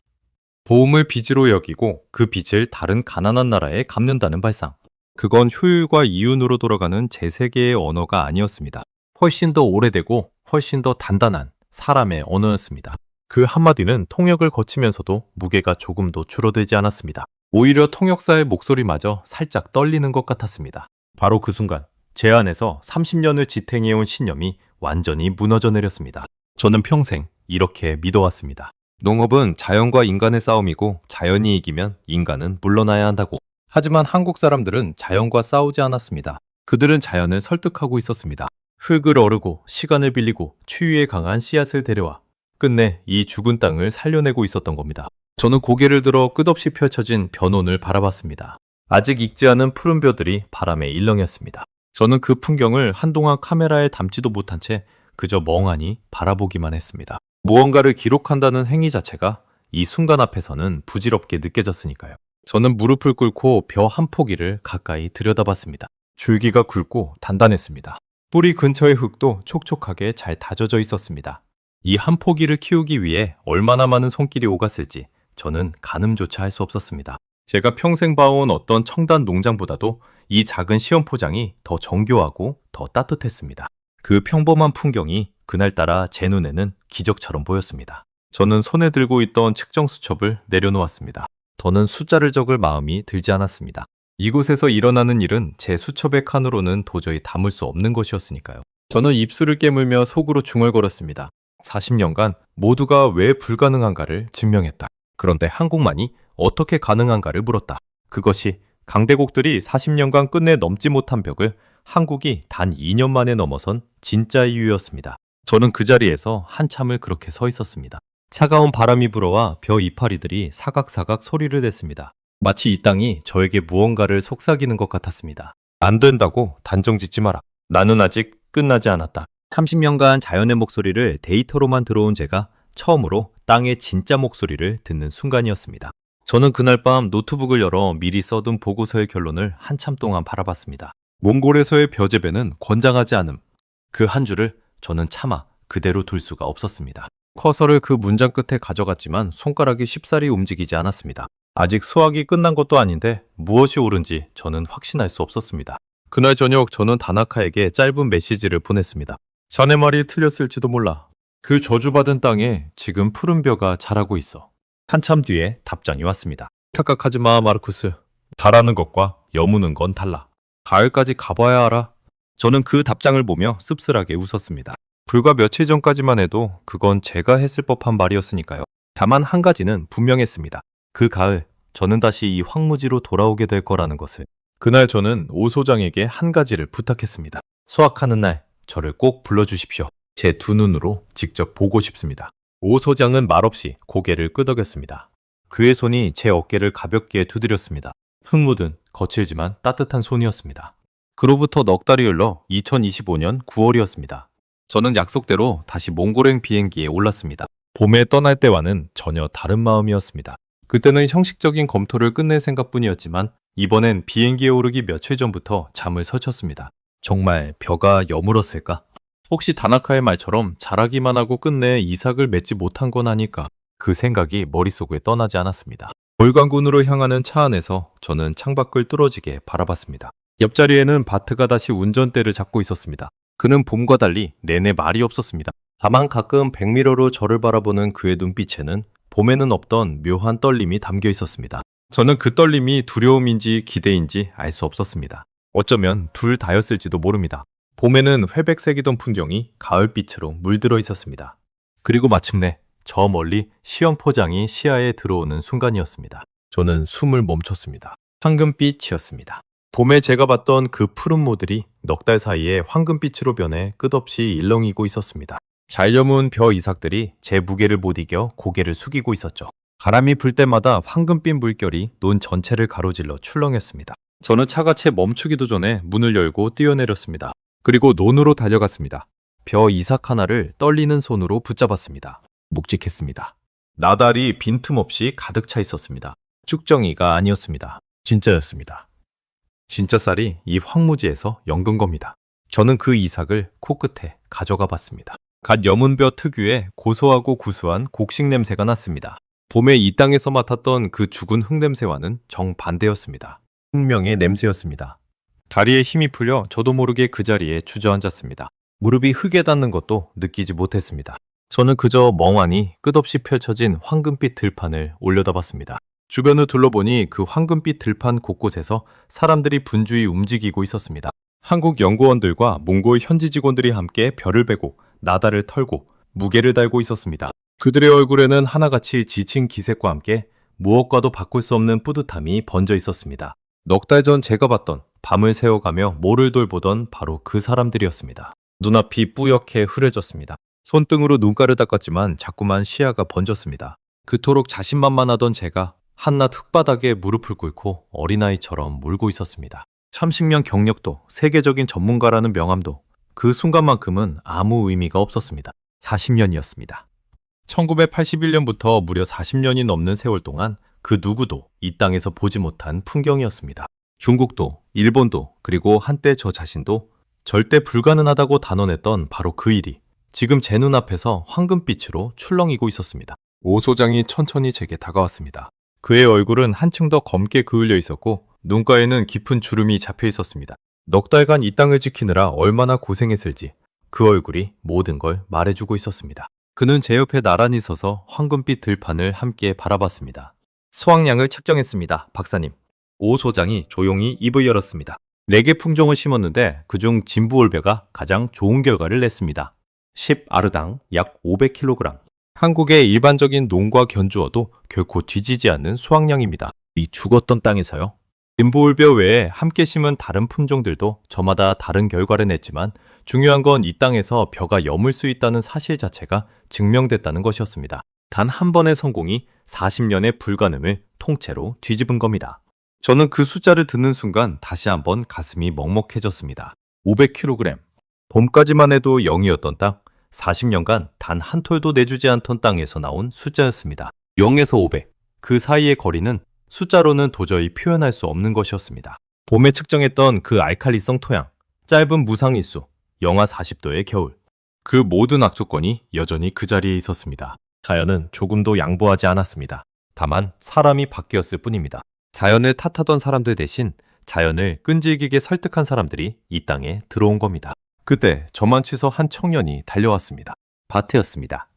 보험을 빚으로 여기고 그 빚을 다른 가난한 나라에 갚는다는 발상. 그건 효율과 이윤으로 돌아가는 제 세계의 언어가 아니었습니다. 훨씬 더 오래되고 훨씬 더 단단한 사람의 언어였습니다. 그 한마디는 통역을 거치면서도 무게가 조금도 줄어들지 않았습니다. 오히려 통역사의 목소리마저 살짝 떨리는 것 같았습니다. 바로 그 순간 제 안에서 30년을 지탱해온 신념이 완전히 무너져 내렸습니다. 저는 평생 이렇게 믿어왔습니다. 농업은 자연과 인간의 싸움이고 자연이 이기면 인간은 물러나야 한다고. 하지만 한국 사람들은 자연과 싸우지 않았습니다. 그들은 자연을 설득하고 있었습니다. 흙을 어르고 시간을 빌리고 추위에 강한 씨앗을 데려와 끝내 이 죽은 땅을 살려내고 있었던 겁니다. 저는 고개를 들어 끝없이 펼쳐진 변온을 바라봤습니다. 아직 익지 않은 푸른 벼들이 바람에 일렁였습니다. 저는 그 풍경을 한동안 카메라에 담지도 못한 채 그저 멍하니 바라보기만 했습니다. 무언가를 기록한다는 행위 자체가 이 순간 앞에서는 부질없게 느껴졌으니까요. 저는 무릎을 꿇고 벼 한 포기를 가까이 들여다봤습니다. 줄기가 굵고 단단했습니다. 뿌리 근처의 흙도 촉촉하게 잘 다져져 있었습니다. 이 한 포기를 키우기 위해 얼마나 많은 손길이 오갔을지 저는 가늠조차 할 수 없었습니다. 제가 평생 봐온 어떤 청단 농장보다도 이 작은 시험 포장이 더 정교하고 더 따뜻했습니다. 그 평범한 풍경이 그날따라 제 눈에는 기적처럼 보였습니다. 저는 손에 들고 있던 측정 수첩을 내려놓았습니다. 더는 숫자를 적을 마음이 들지 않았습니다. 이곳에서 일어나는 일은 제 수첩의 칸으로는 도저히 담을 수 없는 것이었으니까요. 저는 입술을 깨물며 속으로 중얼거렸습니다. 40년간 모두가 왜 불가능한가를 증명했다. 그런데 한국만이 어떻게 가능한가를 물었다. 그것이 강대국들이 40년간 끝내 넘지 못한 벽을 한국이 단 2년 만에 넘어선 진짜 이유였습니다. 저는 그 자리에서 한참을 그렇게 서 있었습니다. 차가운 바람이 불어와 벼 이파리들이 사각사각 소리를 냈습니다. 마치 이 땅이 저에게 무언가를 속삭이는 것 같았습니다. 안 된다고 단정 짓지 마라. 나는 아직 끝나지 않았다. 30년간 자연의 목소리를 데이터로만 들어온 제가 처음으로 땅의 진짜 목소리를 듣는 순간이었습니다. 저는 그날 밤 노트북을 열어 미리 써둔 보고서의 결론을 한참 동안 바라봤습니다. 몽골에서의 벼재배는 권장하지 않음. 그 한 줄을 저는 차마 그대로 둘 수가 없었습니다. 커서를 그 문장 끝에 가져갔지만 손가락이 쉽사리 움직이지 않았습니다. 아직 수학이 끝난 것도 아닌데 무엇이 옳은지 저는 확신할 수 없었습니다. 그날 저녁 저는 다나카에게 짧은 메시지를 보냈습니다. 자네 말이 틀렸을지도 몰라. 그 저주받은 땅에 지금 푸른 벼가 자라고 있어. 한참 뒤에 답장이 왔습니다. 착각하지 마, 마르쿠스. 자라는 것과 여무는 건 달라. 가을까지 가봐야 알아. 저는 그 답장을 보며 씁쓸하게 웃었습니다. 불과 며칠 전까지만 해도 그건 제가 했을 법한 말이었으니까요. 다만 한 가지는 분명했습니다. 그 가을 저는 다시 이 황무지로 돌아오게 될 거라는 것을. 그날 저는 오 소장에게 한 가지를 부탁했습니다. 수확하는 날 저를 꼭 불러주십시오. 제 두 눈으로 직접 보고 싶습니다. 오 소장은 말없이 고개를 끄덕였습니다. 그의 손이 제 어깨를 가볍게 두드렸습니다. 흙 묻은 거칠지만 따뜻한 손이었습니다. 그로부터 넉 달이 흘러 2025년 9월이었습니다. 저는 약속대로 다시 몽골행 비행기에 올랐습니다. 봄에 떠날 때와는 전혀 다른 마음이었습니다. 그때는 형식적인 검토를 끝낼 생각뿐이었지만 이번엔 비행기에 오르기 며칠 전부터 잠을 설쳤습니다. 정말 벼가 여물었을까? 혹시 다나카의 말처럼 자라기만 하고 끝내 이삭을 맺지 못한 건 아닐까? 그 생각이 머릿속에 떠나지 않았습니다. 월광군으로 향하는 차 안에서 저는 창밖을 뚫어지게 바라봤습니다. 옆자리에는 바트가 다시 운전대를 잡고 있었습니다. 그는 봄과 달리 내내 말이 없었습니다. 다만 가끔 백미러로 저를 바라보는 그의 눈빛에는 봄에는 없던 묘한 떨림이 담겨 있었습니다. 저는 그 떨림이 두려움인지 기대인지 알 수 없었습니다. 어쩌면 둘 다였을지도 모릅니다. 봄에는 회백색이던 풍경이 가을빛으로 물들어 있었습니다. 그리고 마침내 저 멀리 시험 포장이 시야에 들어오는 순간이었습니다. 저는 숨을 멈췄습니다. 황금빛이었습니다. 봄에 제가 봤던 그 푸른 모들이 넉 달 사이에 황금빛으로 변해 끝없이 일렁이고 있었습니다. 잘 여문 벼 이삭들이 제 무게를 못 이겨 고개를 숙이고 있었죠. 바람이 불 때마다 황금빛 물결이 논 전체를 가로질러 출렁였습니다. 저는 차가 채 멈추기도 전에 문을 열고 뛰어내렸습니다. 그리고 논으로 달려갔습니다. 벼 이삭 하나를 떨리는 손으로 붙잡았습니다. 묵직했습니다. 나달이 빈틈없이 가득 차 있었습니다. 쭉정이가 아니었습니다. 진짜였습니다. 진짜 쌀이 이 황무지에서 연근 겁니다. 저는 그 이삭을 코끝에 가져가 봤습니다. 갓 여문 벼 특유의 고소하고 구수한 곡식 냄새가 났습니다. 봄에 이 땅에서 맡았던 그 죽은 흙 냄새와는 정반대였습니다. 생명의 냄새였습니다. 다리에 힘이 풀려 저도 모르게 그 자리에 주저앉았습니다. 무릎이 흙에 닿는 것도 느끼지 못했습니다. 저는 그저 멍하니 끝없이 펼쳐진 황금빛 들판을 올려다봤습니다. 주변을 둘러보니 그 황금빛 들판 곳곳에서 사람들이 분주히 움직이고 있었습니다. 한국 연구원들과 몽골 현지 직원들이 함께 별을 베고 나달을 털고 무게를 달고 있었습니다. 그들의 얼굴에는 하나같이 지친 기색과 함께 무엇과도 바꿀 수 없는 뿌듯함이 번져 있었습니다. 넉 달 전 제가 봤던 밤을 새워가며 모를 돌보던 바로 그 사람들이었습니다. 눈앞이 뿌옇게 흐려졌습니다. 손등으로 눈가를 닦았지만 자꾸만 시야가 번졌습니다. 그토록 자신만만하던 제가 한낱 흙바닥에 무릎을 꿇고 어린아이처럼 울고 있었습니다. 30년 경력도 세계적인 전문가라는 명함도 그 순간만큼은 아무 의미가 없었습니다. 40년이었습니다. 1981년부터 무려 40년이 넘는 세월 동안 그 누구도 이 땅에서 보지 못한 풍경이었습니다. 중국도, 일본도, 그리고 한때 저 자신도 절대 불가능하다고 단언했던 바로 그 일이 지금 제 눈앞에서 황금빛으로 출렁이고 있었습니다. 오 소장이 천천히 제게 다가왔습니다. 그의 얼굴은 한층 더 검게 그을려 있었고 눈가에는 깊은 주름이 잡혀 있었습니다. 넉 달간 이 땅을 지키느라 얼마나 고생했을지 그 얼굴이 모든 걸 말해주고 있었습니다. 그는 제 옆에 나란히 서서 황금빛 들판을 함께 바라봤습니다. 수확량을 측정했습니다, 박사님. 오 소장이 조용히 입을 열었습니다. 4개 품종을 심었는데 그중 진부올벼가 가장 좋은 결과를 냈습니다. 10아르당 약 500kg. 한국의 일반적인 농과 견주어도 결코 뒤지지 않는 수확량입니다. 이 죽었던 땅에서요. 진부올벼 외에 함께 심은 다른 품종들도 저마다 다른 결과를 냈지만 중요한 건 이 땅에서 벼가 여물 수 있다는 사실 자체가 증명됐다는 것이었습니다. 단 한 번의 성공이 40년의 불가능을 통째로 뒤집은 겁니다. 저는 그 숫자를 듣는 순간 다시 한번 가슴이 먹먹해졌습니다. 500kg. 봄까지만 해도 0이었던 땅, 40년간 단 한 톨도 내주지 않던 땅에서 나온 숫자였습니다. 0에서 500. 그 사이의 거리는 숫자로는 도저히 표현할 수 없는 것이었습니다. 봄에 측정했던 그 알칼리성 토양, 짧은 무상일수, 영하 40도의 겨울. 그 모든 악조건이 여전히 그 자리에 있었습니다. 자연은 조금도 양보하지 않았습니다. 다만 사람이 바뀌었을 뿐입니다. 자연을 탓하던 사람들 대신 자연을 끈질기게 설득한 사람들이 이 땅에 들어온 겁니다. 그때 저만 치서 한 청년이 달려왔습니다. 바트였습니다.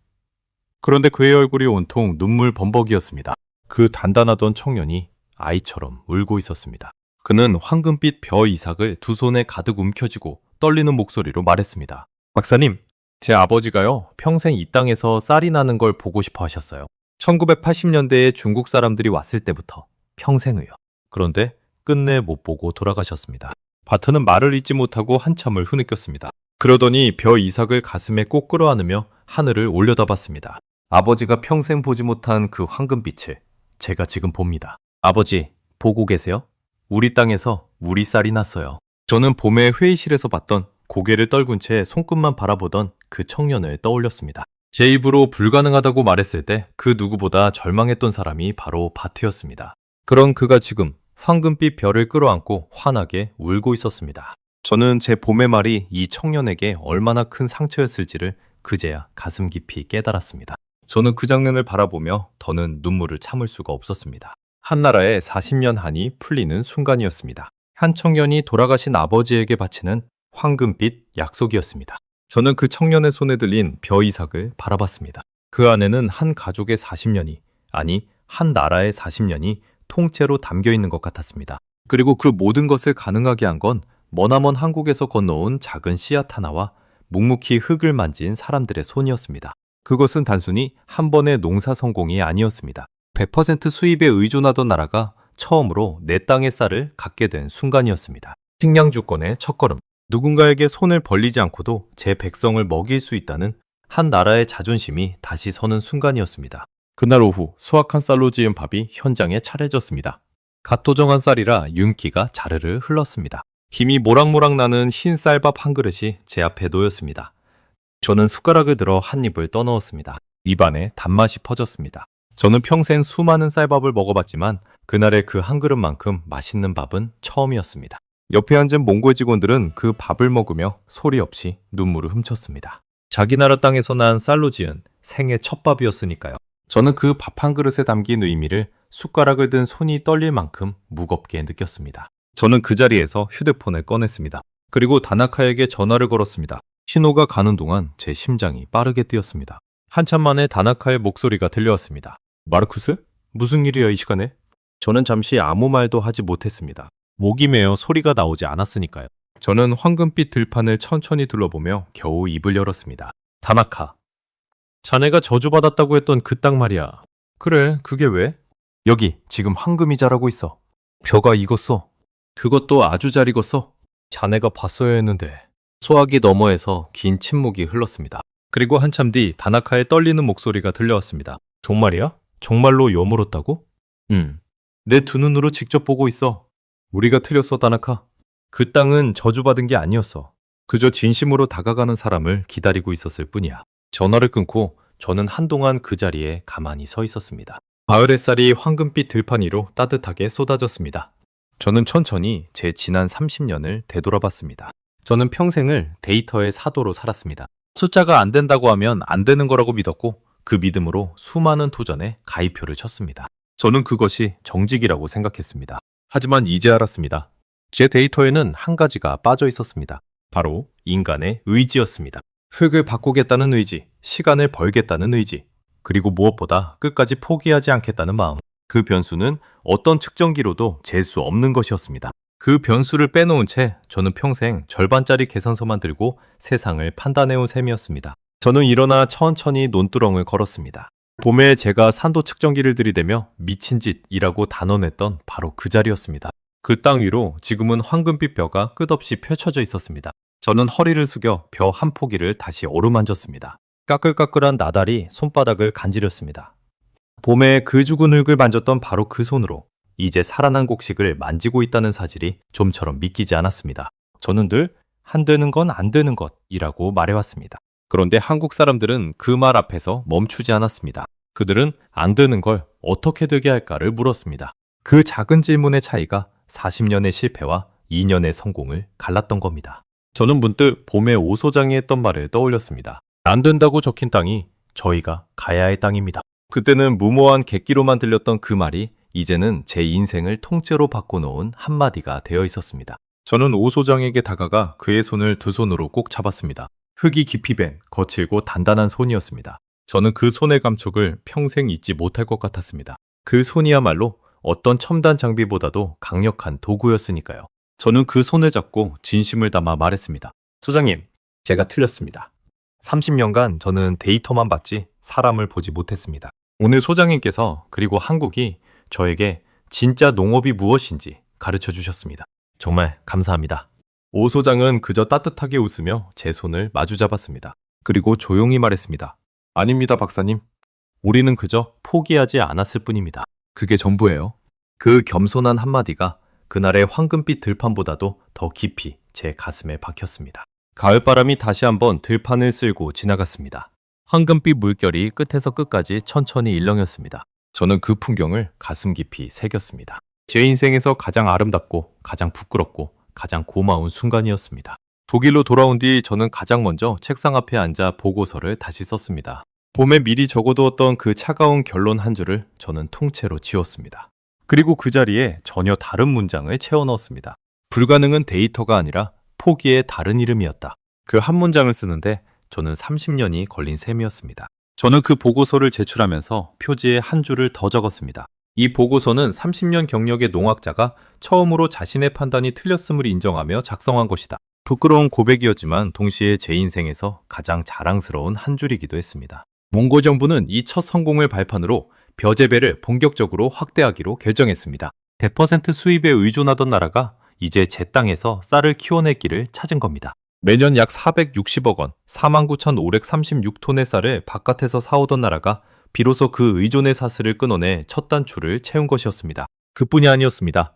그런데 그의 얼굴이 온통 눈물 범벅이었습니다. 그 단단하던 청년이 아이처럼 울고 있었습니다. 그는 황금빛 벼 이삭을 두 손에 가득 움켜쥐고 떨리는 목소리로 말했습니다. 박사님, 제 아버지가요, 평생 이 땅에서 쌀이 나는 걸 보고 싶어 하셨어요. 1980년대에 중국 사람들이 왔을 때부터 평생을요. 그런데 끝내 못 보고 돌아가셨습니다. 바트는 말을 잇지 못하고 한참을 흐느꼈습니다. 그러더니 벼 이삭을 가슴에 꼭 끌어안으며 하늘을 올려다봤습니다. 아버지가 평생 보지 못한 그 황금빛을 제가 지금 봅니다. 아버지, 보고 계세요? 우리 땅에서 우리 쌀이 났어요. 저는 봄에 회의실에서 봤던 고개를 떨군 채 손끝만 바라보던 그 청년을 떠올렸습니다. 제 입으로 불가능하다고 말했을 때 그 누구보다 절망했던 사람이 바로 바트였습니다. 그런 그가 지금 황금빛 별을 끌어안고 환하게 울고 있었습니다. 저는 제 봄의 말이 이 청년에게 얼마나 큰 상처였을지를 그제야 가슴 깊이 깨달았습니다. 저는 그 장면을 바라보며 더는 눈물을 참을 수가 없었습니다. 한나라의 40년 한이 풀리는 순간이었습니다. 한 청년이 돌아가신 아버지에게 바치는 황금빛 약속이었습니다. 저는 그 청년의 손에 들린 벼 이삭을 바라봤습니다. 그 안에는 한 가족의 40년이, 아니 한 나라의 40년이 통째로 담겨 있는 것 같았습니다. 그리고 그 모든 것을 가능하게 한 건 머나먼 한국에서 건너온 작은 씨앗 하나와 묵묵히 흙을 만진 사람들의 손이었습니다. 그것은 단순히 한 번의 농사 성공이 아니었습니다. 100% 수입에 의존하던 나라가 처음으로 내 땅의 쌀을 갖게 된 순간이었습니다. 식량 주권의 첫걸음. 누군가에게 손을 벌리지 않고도 제 백성을 먹일 수 있다는 한 나라의 자존심이 다시 서는 순간이었습니다. 그날 오후 수확한 쌀로 지은 밥이 현장에 차려졌습니다. 갓 도정한 쌀이라 윤기가 자르르 흘렀습니다. 김이 모락모락 나는 흰 쌀밥 한 그릇이 제 앞에 놓였습니다. 저는 숟가락을 들어 한 입을 떠넣었습니다. 입안에 단맛이 퍼졌습니다. 저는 평생 수많은 쌀밥을 먹어봤지만 그날의 그 한 그릇만큼 맛있는 밥은 처음이었습니다. 옆에 앉은 몽골 직원들은 그 밥을 먹으며 소리 없이 눈물을 훔쳤습니다. 자기 나라 땅에서 난 쌀로 지은 생애 첫 밥이었으니까요. 저는 그 밥 한 그릇에 담긴 의미를 숟가락을 든 손이 떨릴 만큼 무겁게 느꼈습니다. 저는 그 자리에서 휴대폰을 꺼냈습니다. 그리고 다나카에게 전화를 걸었습니다. 신호가 가는 동안 제 심장이 빠르게 뛰었습니다. 한참 만에 다나카의 목소리가 들려왔습니다. 마르쿠스? 무슨 일이야 이 시간에? 저는 잠시 아무 말도 하지 못했습니다. 목이 메어 소리가 나오지 않았으니까요. 저는 황금빛 들판을 천천히 둘러보며 겨우 입을 열었습니다. 다나카. 자네가 저주받았다고 했던 그 땅 말이야. 그래, 그게 왜? 여기 지금 황금이 자라고 있어. 벼가 익었어. 그것도 아주 잘 익었어. 자네가 봤어야 했는데. 소화기 너머에서 긴 침묵이 흘렀습니다. 그리고 한참 뒤 다나카의 떨리는 목소리가 들려왔습니다. 정말이야? 정말로 여물었다고? 내 두 눈으로 직접 보고 있어. 우리가 틀렸어, 다나카. 그 땅은 저주받은 게 아니었어. 그저 진심으로 다가가는 사람을 기다리고 있었을 뿐이야. 전화를 끊고 저는 한동안 그 자리에 가만히 서 있었습니다. 가을 햇살이 황금빛 들판 위로 따뜻하게 쏟아졌습니다. 저는 천천히 제 지난 30년을 되돌아봤습니다. 저는 평생을 데이터의 사도로 살았습니다. 숫자가 안 된다고 하면 안 되는 거라고 믿었고 그 믿음으로 수많은 도전에 가입표를 쳤습니다. 저는 그것이 정직이라고 생각했습니다. 하지만 이제 알았습니다. 제 데이터에는 한 가지가 빠져 있었습니다. 바로 인간의 의지였습니다. 흙을 바꾸겠다는 의지, 시간을 벌겠다는 의지, 그리고 무엇보다 끝까지 포기하지 않겠다는 마음. 그 변수는 어떤 측정기로도 잴 수 없는 것이었습니다. 그 변수를 빼놓은 채 저는 평생 절반짜리 계산서만 들고 세상을 판단해온 셈이었습니다. 저는 일어나 천천히 논두렁을 걸었습니다. 봄에 제가 산도 측정기를 들이대며 미친 짓이라고 단언했던 바로 그 자리였습니다. 그 땅 위로 지금은 황금빛 벼가 끝없이 펼쳐져 있었습니다. 저는 허리를 숙여 벼 한 포기를 다시 어루만졌습니다. 까끌까끌한 나달이 손바닥을 간지렸습니다. 봄에 그 죽은 흙을 만졌던 바로 그 손으로 이제 살아난 곡식을 만지고 있다는 사실이 좀처럼 믿기지 않았습니다. 저는 늘 안 되는 건 안 되는 것이라고 말해왔습니다. 그런데 한국 사람들은 그 말 앞에서 멈추지 않았습니다. 그들은 안 되는 걸 어떻게 되게 할까를 물었습니다. 그 작은 질문의 차이가 40년의 실패와 2년의 성공을 갈랐던 겁니다. 저는 문득 봄에 오 소장이 했던 말을 떠올렸습니다. 안 된다고 적힌 땅이 저희가 가야 할 땅입니다. 그때는 무모한 객기로만 들렸던 그 말이 이제는 제 인생을 통째로 바꿔놓은 한마디가 되어 있었습니다. 저는 오 소장에게 다가가 그의 손을 두 손으로 꼭 잡았습니다. 흙이 깊이 밴 거칠고 단단한 손이었습니다. 저는 그 손의 감촉을 평생 잊지 못할 것 같았습니다. 그 손이야말로 어떤 첨단 장비보다도 강력한 도구였으니까요. 저는 그 손을 잡고 진심을 담아 말했습니다. 소장님, 제가 틀렸습니다. 30년간 저는 데이터만 봤지 사람을 보지 못했습니다. 오늘 소장님께서 그리고 한국이 저에게 진짜 농업이 무엇인지 가르쳐 주셨습니다. 정말 감사합니다. 오 소장은 그저 따뜻하게 웃으며 제 손을 마주 잡았습니다. 그리고 조용히 말했습니다. 아닙니다, 박사님. 우리는 그저 포기하지 않았을 뿐입니다. 그게 전부예요. 그 겸손한 한마디가 그날의 황금빛 들판보다도 더 깊이 제 가슴에 박혔습니다. 가을바람이 다시 한번 들판을 쓸고 지나갔습니다. 황금빛 물결이 끝에서 끝까지 천천히 일렁였습니다. 저는 그 풍경을 가슴 깊이 새겼습니다. 제 인생에서 가장 아름답고 가장 부끄럽고 가장 고마운 순간이었습니다. 독일로 돌아온 뒤 저는 가장 먼저 책상 앞에 앉아 보고서를 다시 썼습니다. 봄에 미리 적어두었던 그 차가운 결론 한 줄을 저는 통째로 지웠습니다. 그리고 그 자리에 전혀 다른 문장을 채워 넣었습니다. 불가능은 데이터가 아니라 포기의 다른 이름이었다. 그 한 문장을 쓰는데 저는 30년이 걸린 셈이었습니다. 저는 그 보고서를 제출하면서 표지에 한 줄을 더 적었습니다. 이 보고서는 30년 경력의 농학자가 처음으로 자신의 판단이 틀렸음을 인정하며 작성한 것이다. 부끄러운 고백이었지만 동시에 제 인생에서 가장 자랑스러운 한 줄이기도 했습니다. 몽골 정부는 이 첫 성공을 발판으로 벼 재배를 본격적으로 확대하기로 결정했습니다. 100% 수입에 의존하던 나라가 이제 제 땅에서 쌀을 키워낼 길을 찾은 겁니다. 매년 약 460억 원, 49,536톤의 쌀을 바깥에서 사오던 나라가 비로소 그 의존의 사슬을 끊어내 첫 단추를 채운 것이었습니다. 그뿐이 아니었습니다.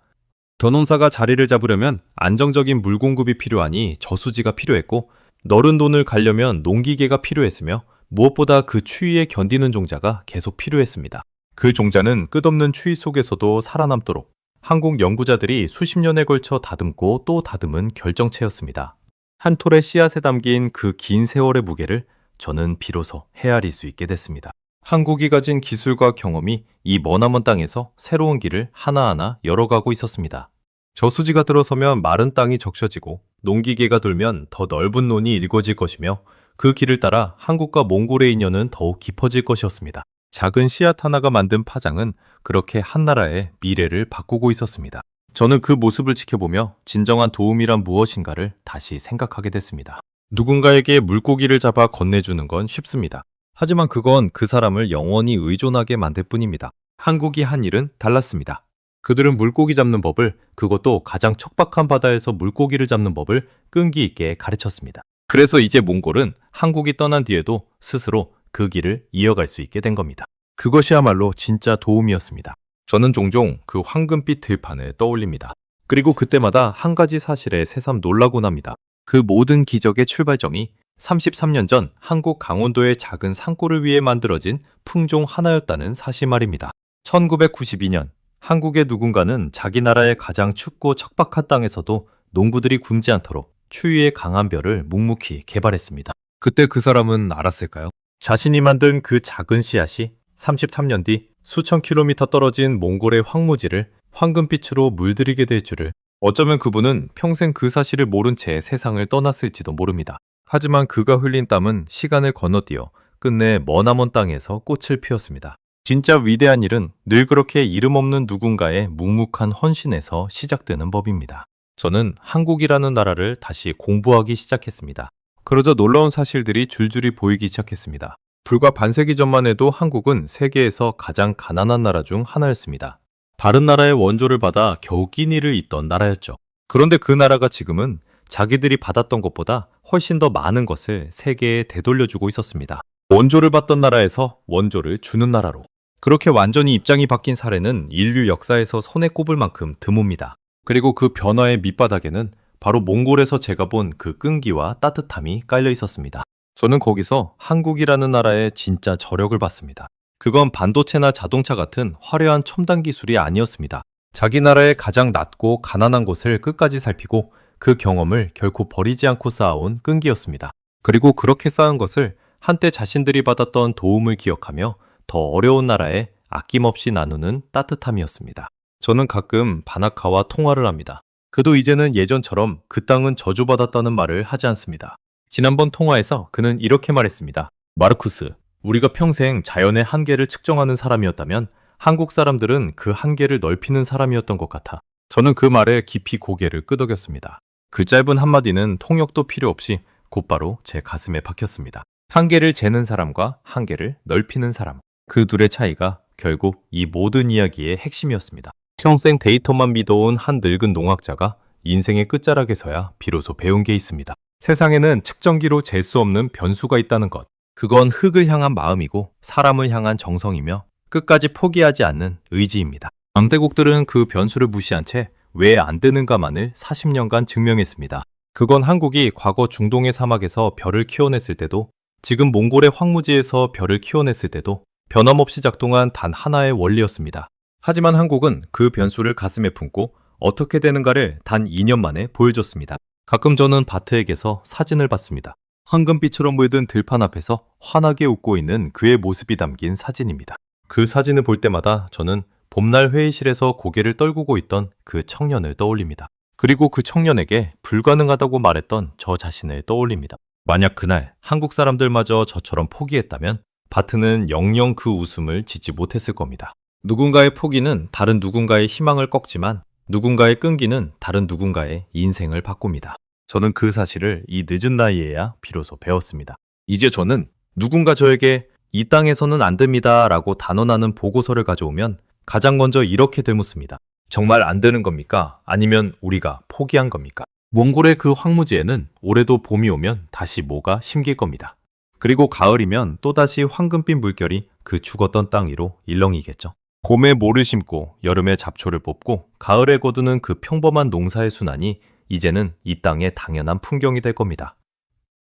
벼농사가 자리를 잡으려면 안정적인 물 공급이 필요하니 저수지가 필요했고 너른 돈을 갈려면 농기계가 필요했으며 무엇보다 그 추위에 견디는 종자가 계속 필요했습니다. 그 종자는 끝없는 추위 속에서도 살아남도록 한국 연구자들이 수십 년에 걸쳐 다듬고 또 다듬은 결정체였습니다. 한 톨의 씨앗에 담긴 그 긴 세월의 무게를 저는 비로소 헤아릴 수 있게 됐습니다. 한국이 가진 기술과 경험이 이 머나먼 땅에서 새로운 길을 하나하나 열어가고 있었습니다. 저수지가 들어서면 마른 땅이 적셔지고 농기계가 돌면 더 넓은 논이 일궈질 것이며 그 길을 따라 한국과 몽골의 인연은 더욱 깊어질 것이었습니다. 작은 씨앗 하나가 만든 파장은 그렇게 한 나라의 미래를 바꾸고 있었습니다. 저는 그 모습을 지켜보며 진정한 도움이란 무엇인가를 다시 생각하게 됐습니다. 누군가에게 물고기를 잡아 건네주는 건 쉽습니다. 하지만 그건 그 사람을 영원히 의존하게 만들 뿐입니다. 한국이 한 일은 달랐습니다. 그들은 물고기 잡는 법을, 그것도 가장 척박한 바다에서 물고기를 잡는 법을 끈기 있게 가르쳤습니다. 그래서 이제 몽골은 한국이 떠난 뒤에도 스스로 그 길을 이어갈 수 있게 된 겁니다. 그것이야말로 진짜 도움이었습니다. 저는 종종 그 황금빛 들판을 떠올립니다. 그리고 그때마다 한 가지 사실에 새삼 놀라곤 합니다. 그 모든 기적의 출발점이 33년 전 한국 강원도의 작은 산골을 위해 만들어진 품종 하나였다는 사실 말입니다. 1992년 한국의 누군가는 자기 나라의 가장 춥고 척박한 땅에서도 농부들이 굶지 않도록 추위에 강한 벼를 묵묵히 개발했습니다. 그때 그 사람은 알았을까요? 자신이 만든 그 작은 씨앗이 33년 뒤 수천 킬로미터 떨어진 몽골의 황무지를 황금빛으로 물들이게 될 줄을, 어쩌면 그분은 평생 그 사실을 모른 채 세상을 떠났을지도 모릅니다. 하지만 그가 흘린 땀은 시간을 건너뛰어 끝내 머나먼 땅에서 꽃을 피웠습니다. 진짜 위대한 일은 늘 그렇게 이름 없는 누군가의 묵묵한 헌신에서 시작되는 법입니다. 저는 한국이라는 나라를 다시 공부하기 시작했습니다. 그러자 놀라운 사실들이 줄줄이 보이기 시작했습니다. 불과 반세기 전만 해도 한국은 세계에서 가장 가난한 나라 중 하나였습니다. 다른 나라의 원조를 받아 겨우 끼니를 잇던 나라였죠. 그런데 그 나라가 지금은 자기들이 받았던 것보다 훨씬 더 많은 것을 세계에 되돌려주고 있었습니다. 원조를 받던 나라에서 원조를 주는 나라로. 그렇게 완전히 입장이 바뀐 사례는 인류 역사에서 손에 꼽을 만큼 드뭅니다. 그리고 그 변화의 밑바닥에는 바로 몽골에서 제가 본 그 끈기와 따뜻함이 깔려 있었습니다. 저는 거기서 한국이라는 나라의 진짜 저력을 봤습니다. 그건 반도체나 자동차 같은 화려한 첨단 기술이 아니었습니다. 자기 나라의 가장 낮고 가난한 곳을 끝까지 살피고 그 경험을 결코 버리지 않고 쌓아온 끈기였습니다. 그리고 그렇게 쌓은 것을 한때 자신들이 받았던 도움을 기억하며 더 어려운 나라에 아낌없이 나누는 따뜻함이었습니다. 저는 가끔 바나카와 통화를 합니다. 그도 이제는 예전처럼 그 땅은 저주받았다는 말을 하지 않습니다. 지난번 통화에서 그는 이렇게 말했습니다. 마르쿠스, 우리가 평생 자연의 한계를 측정하는 사람이었다면 한국 사람들은 그 한계를 넓히는 사람이었던 것 같아. 저는 그 말에 깊이 고개를 끄덕였습니다. 그 짧은 한마디는 통역도 필요 없이 곧바로 제 가슴에 박혔습니다. 한계를 재는 사람과 한계를 넓히는 사람. 그 둘의 차이가 결국 이 모든 이야기의 핵심이었습니다. 평생 데이터만 믿어온 한 늙은 농학자가 인생의 끝자락에서야 비로소 배운 게 있습니다. 세상에는 측정기로 잴 수 없는 변수가 있다는 것. 그건 흙을 향한 마음이고 사람을 향한 정성이며 끝까지 포기하지 않는 의지입니다. 강대국들은 그 변수를 무시한 채 왜 안 되는가만을 40년간 증명했습니다. 그건 한국이 과거 중동의 사막에서 벼를 키워냈을 때도, 지금 몽골의 황무지에서 벼를 키워냈을 때도 변함없이 작동한 단 하나의 원리였습니다. 하지만 한국은 그 변수를 가슴에 품고 어떻게 되는가를 단 2년 만에 보여줬습니다. 가끔 저는 바트에게서 사진을 봤습니다. 황금빛처럼 물든 들판 앞에서 환하게 웃고 있는 그의 모습이 담긴 사진입니다. 그 사진을 볼 때마다 저는 봄날 회의실에서 고개를 떨구고 있던 그 청년을 떠올립니다. 그리고 그 청년에게 불가능하다고 말했던 저 자신을 떠올립니다. 만약 그날 한국 사람들마저 저처럼 포기했다면 바트는 영영 그 웃음을 짓지 못했을 겁니다. 누군가의 포기는 다른 누군가의 희망을 꺾지만 누군가의 끈기는 다른 누군가의 인생을 바꿉니다. 저는 그 사실을 이 늦은 나이에야 비로소 배웠습니다. 이제 저는 누군가 저에게 이 땅에서는 안 됩니다 라고 단언하는 보고서를 가져오면 가장 먼저 이렇게 되묻습니다. 정말 안 되는 겁니까? 아니면 우리가 포기한 겁니까? 몽골의 그 황무지에는 올해도 봄이 오면 다시 모가 심길 겁니다. 그리고 가을이면 또다시 황금빛 물결이 그 죽었던 땅 위로 일렁이겠죠. 봄에 모를 심고 여름에 잡초를 뽑고 가을에 거두는 그 평범한 농사의 순환이 이제는 이 땅의 당연한 풍경이 될 겁니다.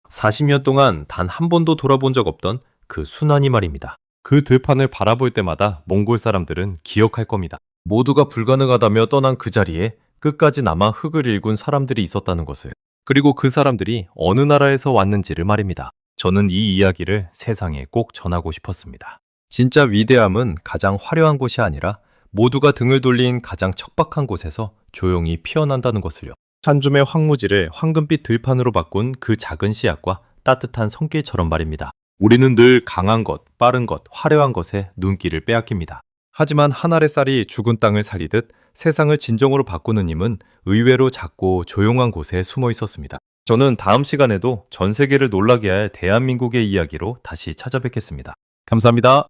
40년 동안 단 한 번도 돌아본 적 없던 그 순환이 말입니다. 그 들판을 바라볼 때마다 몽골 사람들은 기억할 겁니다. 모두가 불가능하다며 떠난 그 자리에 끝까지 남아 흙을 일군 사람들이 있었다는 것을. 그리고 그 사람들이 어느 나라에서 왔는지를 말입니다. 저는 이 이야기를 세상에 꼭 전하고 싶었습니다. 진짜 위대함은 가장 화려한 곳이 아니라 모두가 등을 돌린 가장 척박한 곳에서 조용히 피어난다는 것을요. 산줌의 황무지를 황금빛 들판으로 바꾼 그 작은 씨앗과 따뜻한 손길처럼 말입니다. 우리는 늘 강한 것, 빠른 것, 화려한 것에 눈길을 빼앗깁니다. 하지만 한 알의 쌀이 죽은 땅을 살리듯 세상을 진정으로 바꾸는 힘은 의외로 작고 조용한 곳에 숨어 있었습니다. 저는 다음 시간에도 전 세계를 놀라게 할 대한민국의 이야기로 다시 찾아뵙겠습니다. 감사합니다.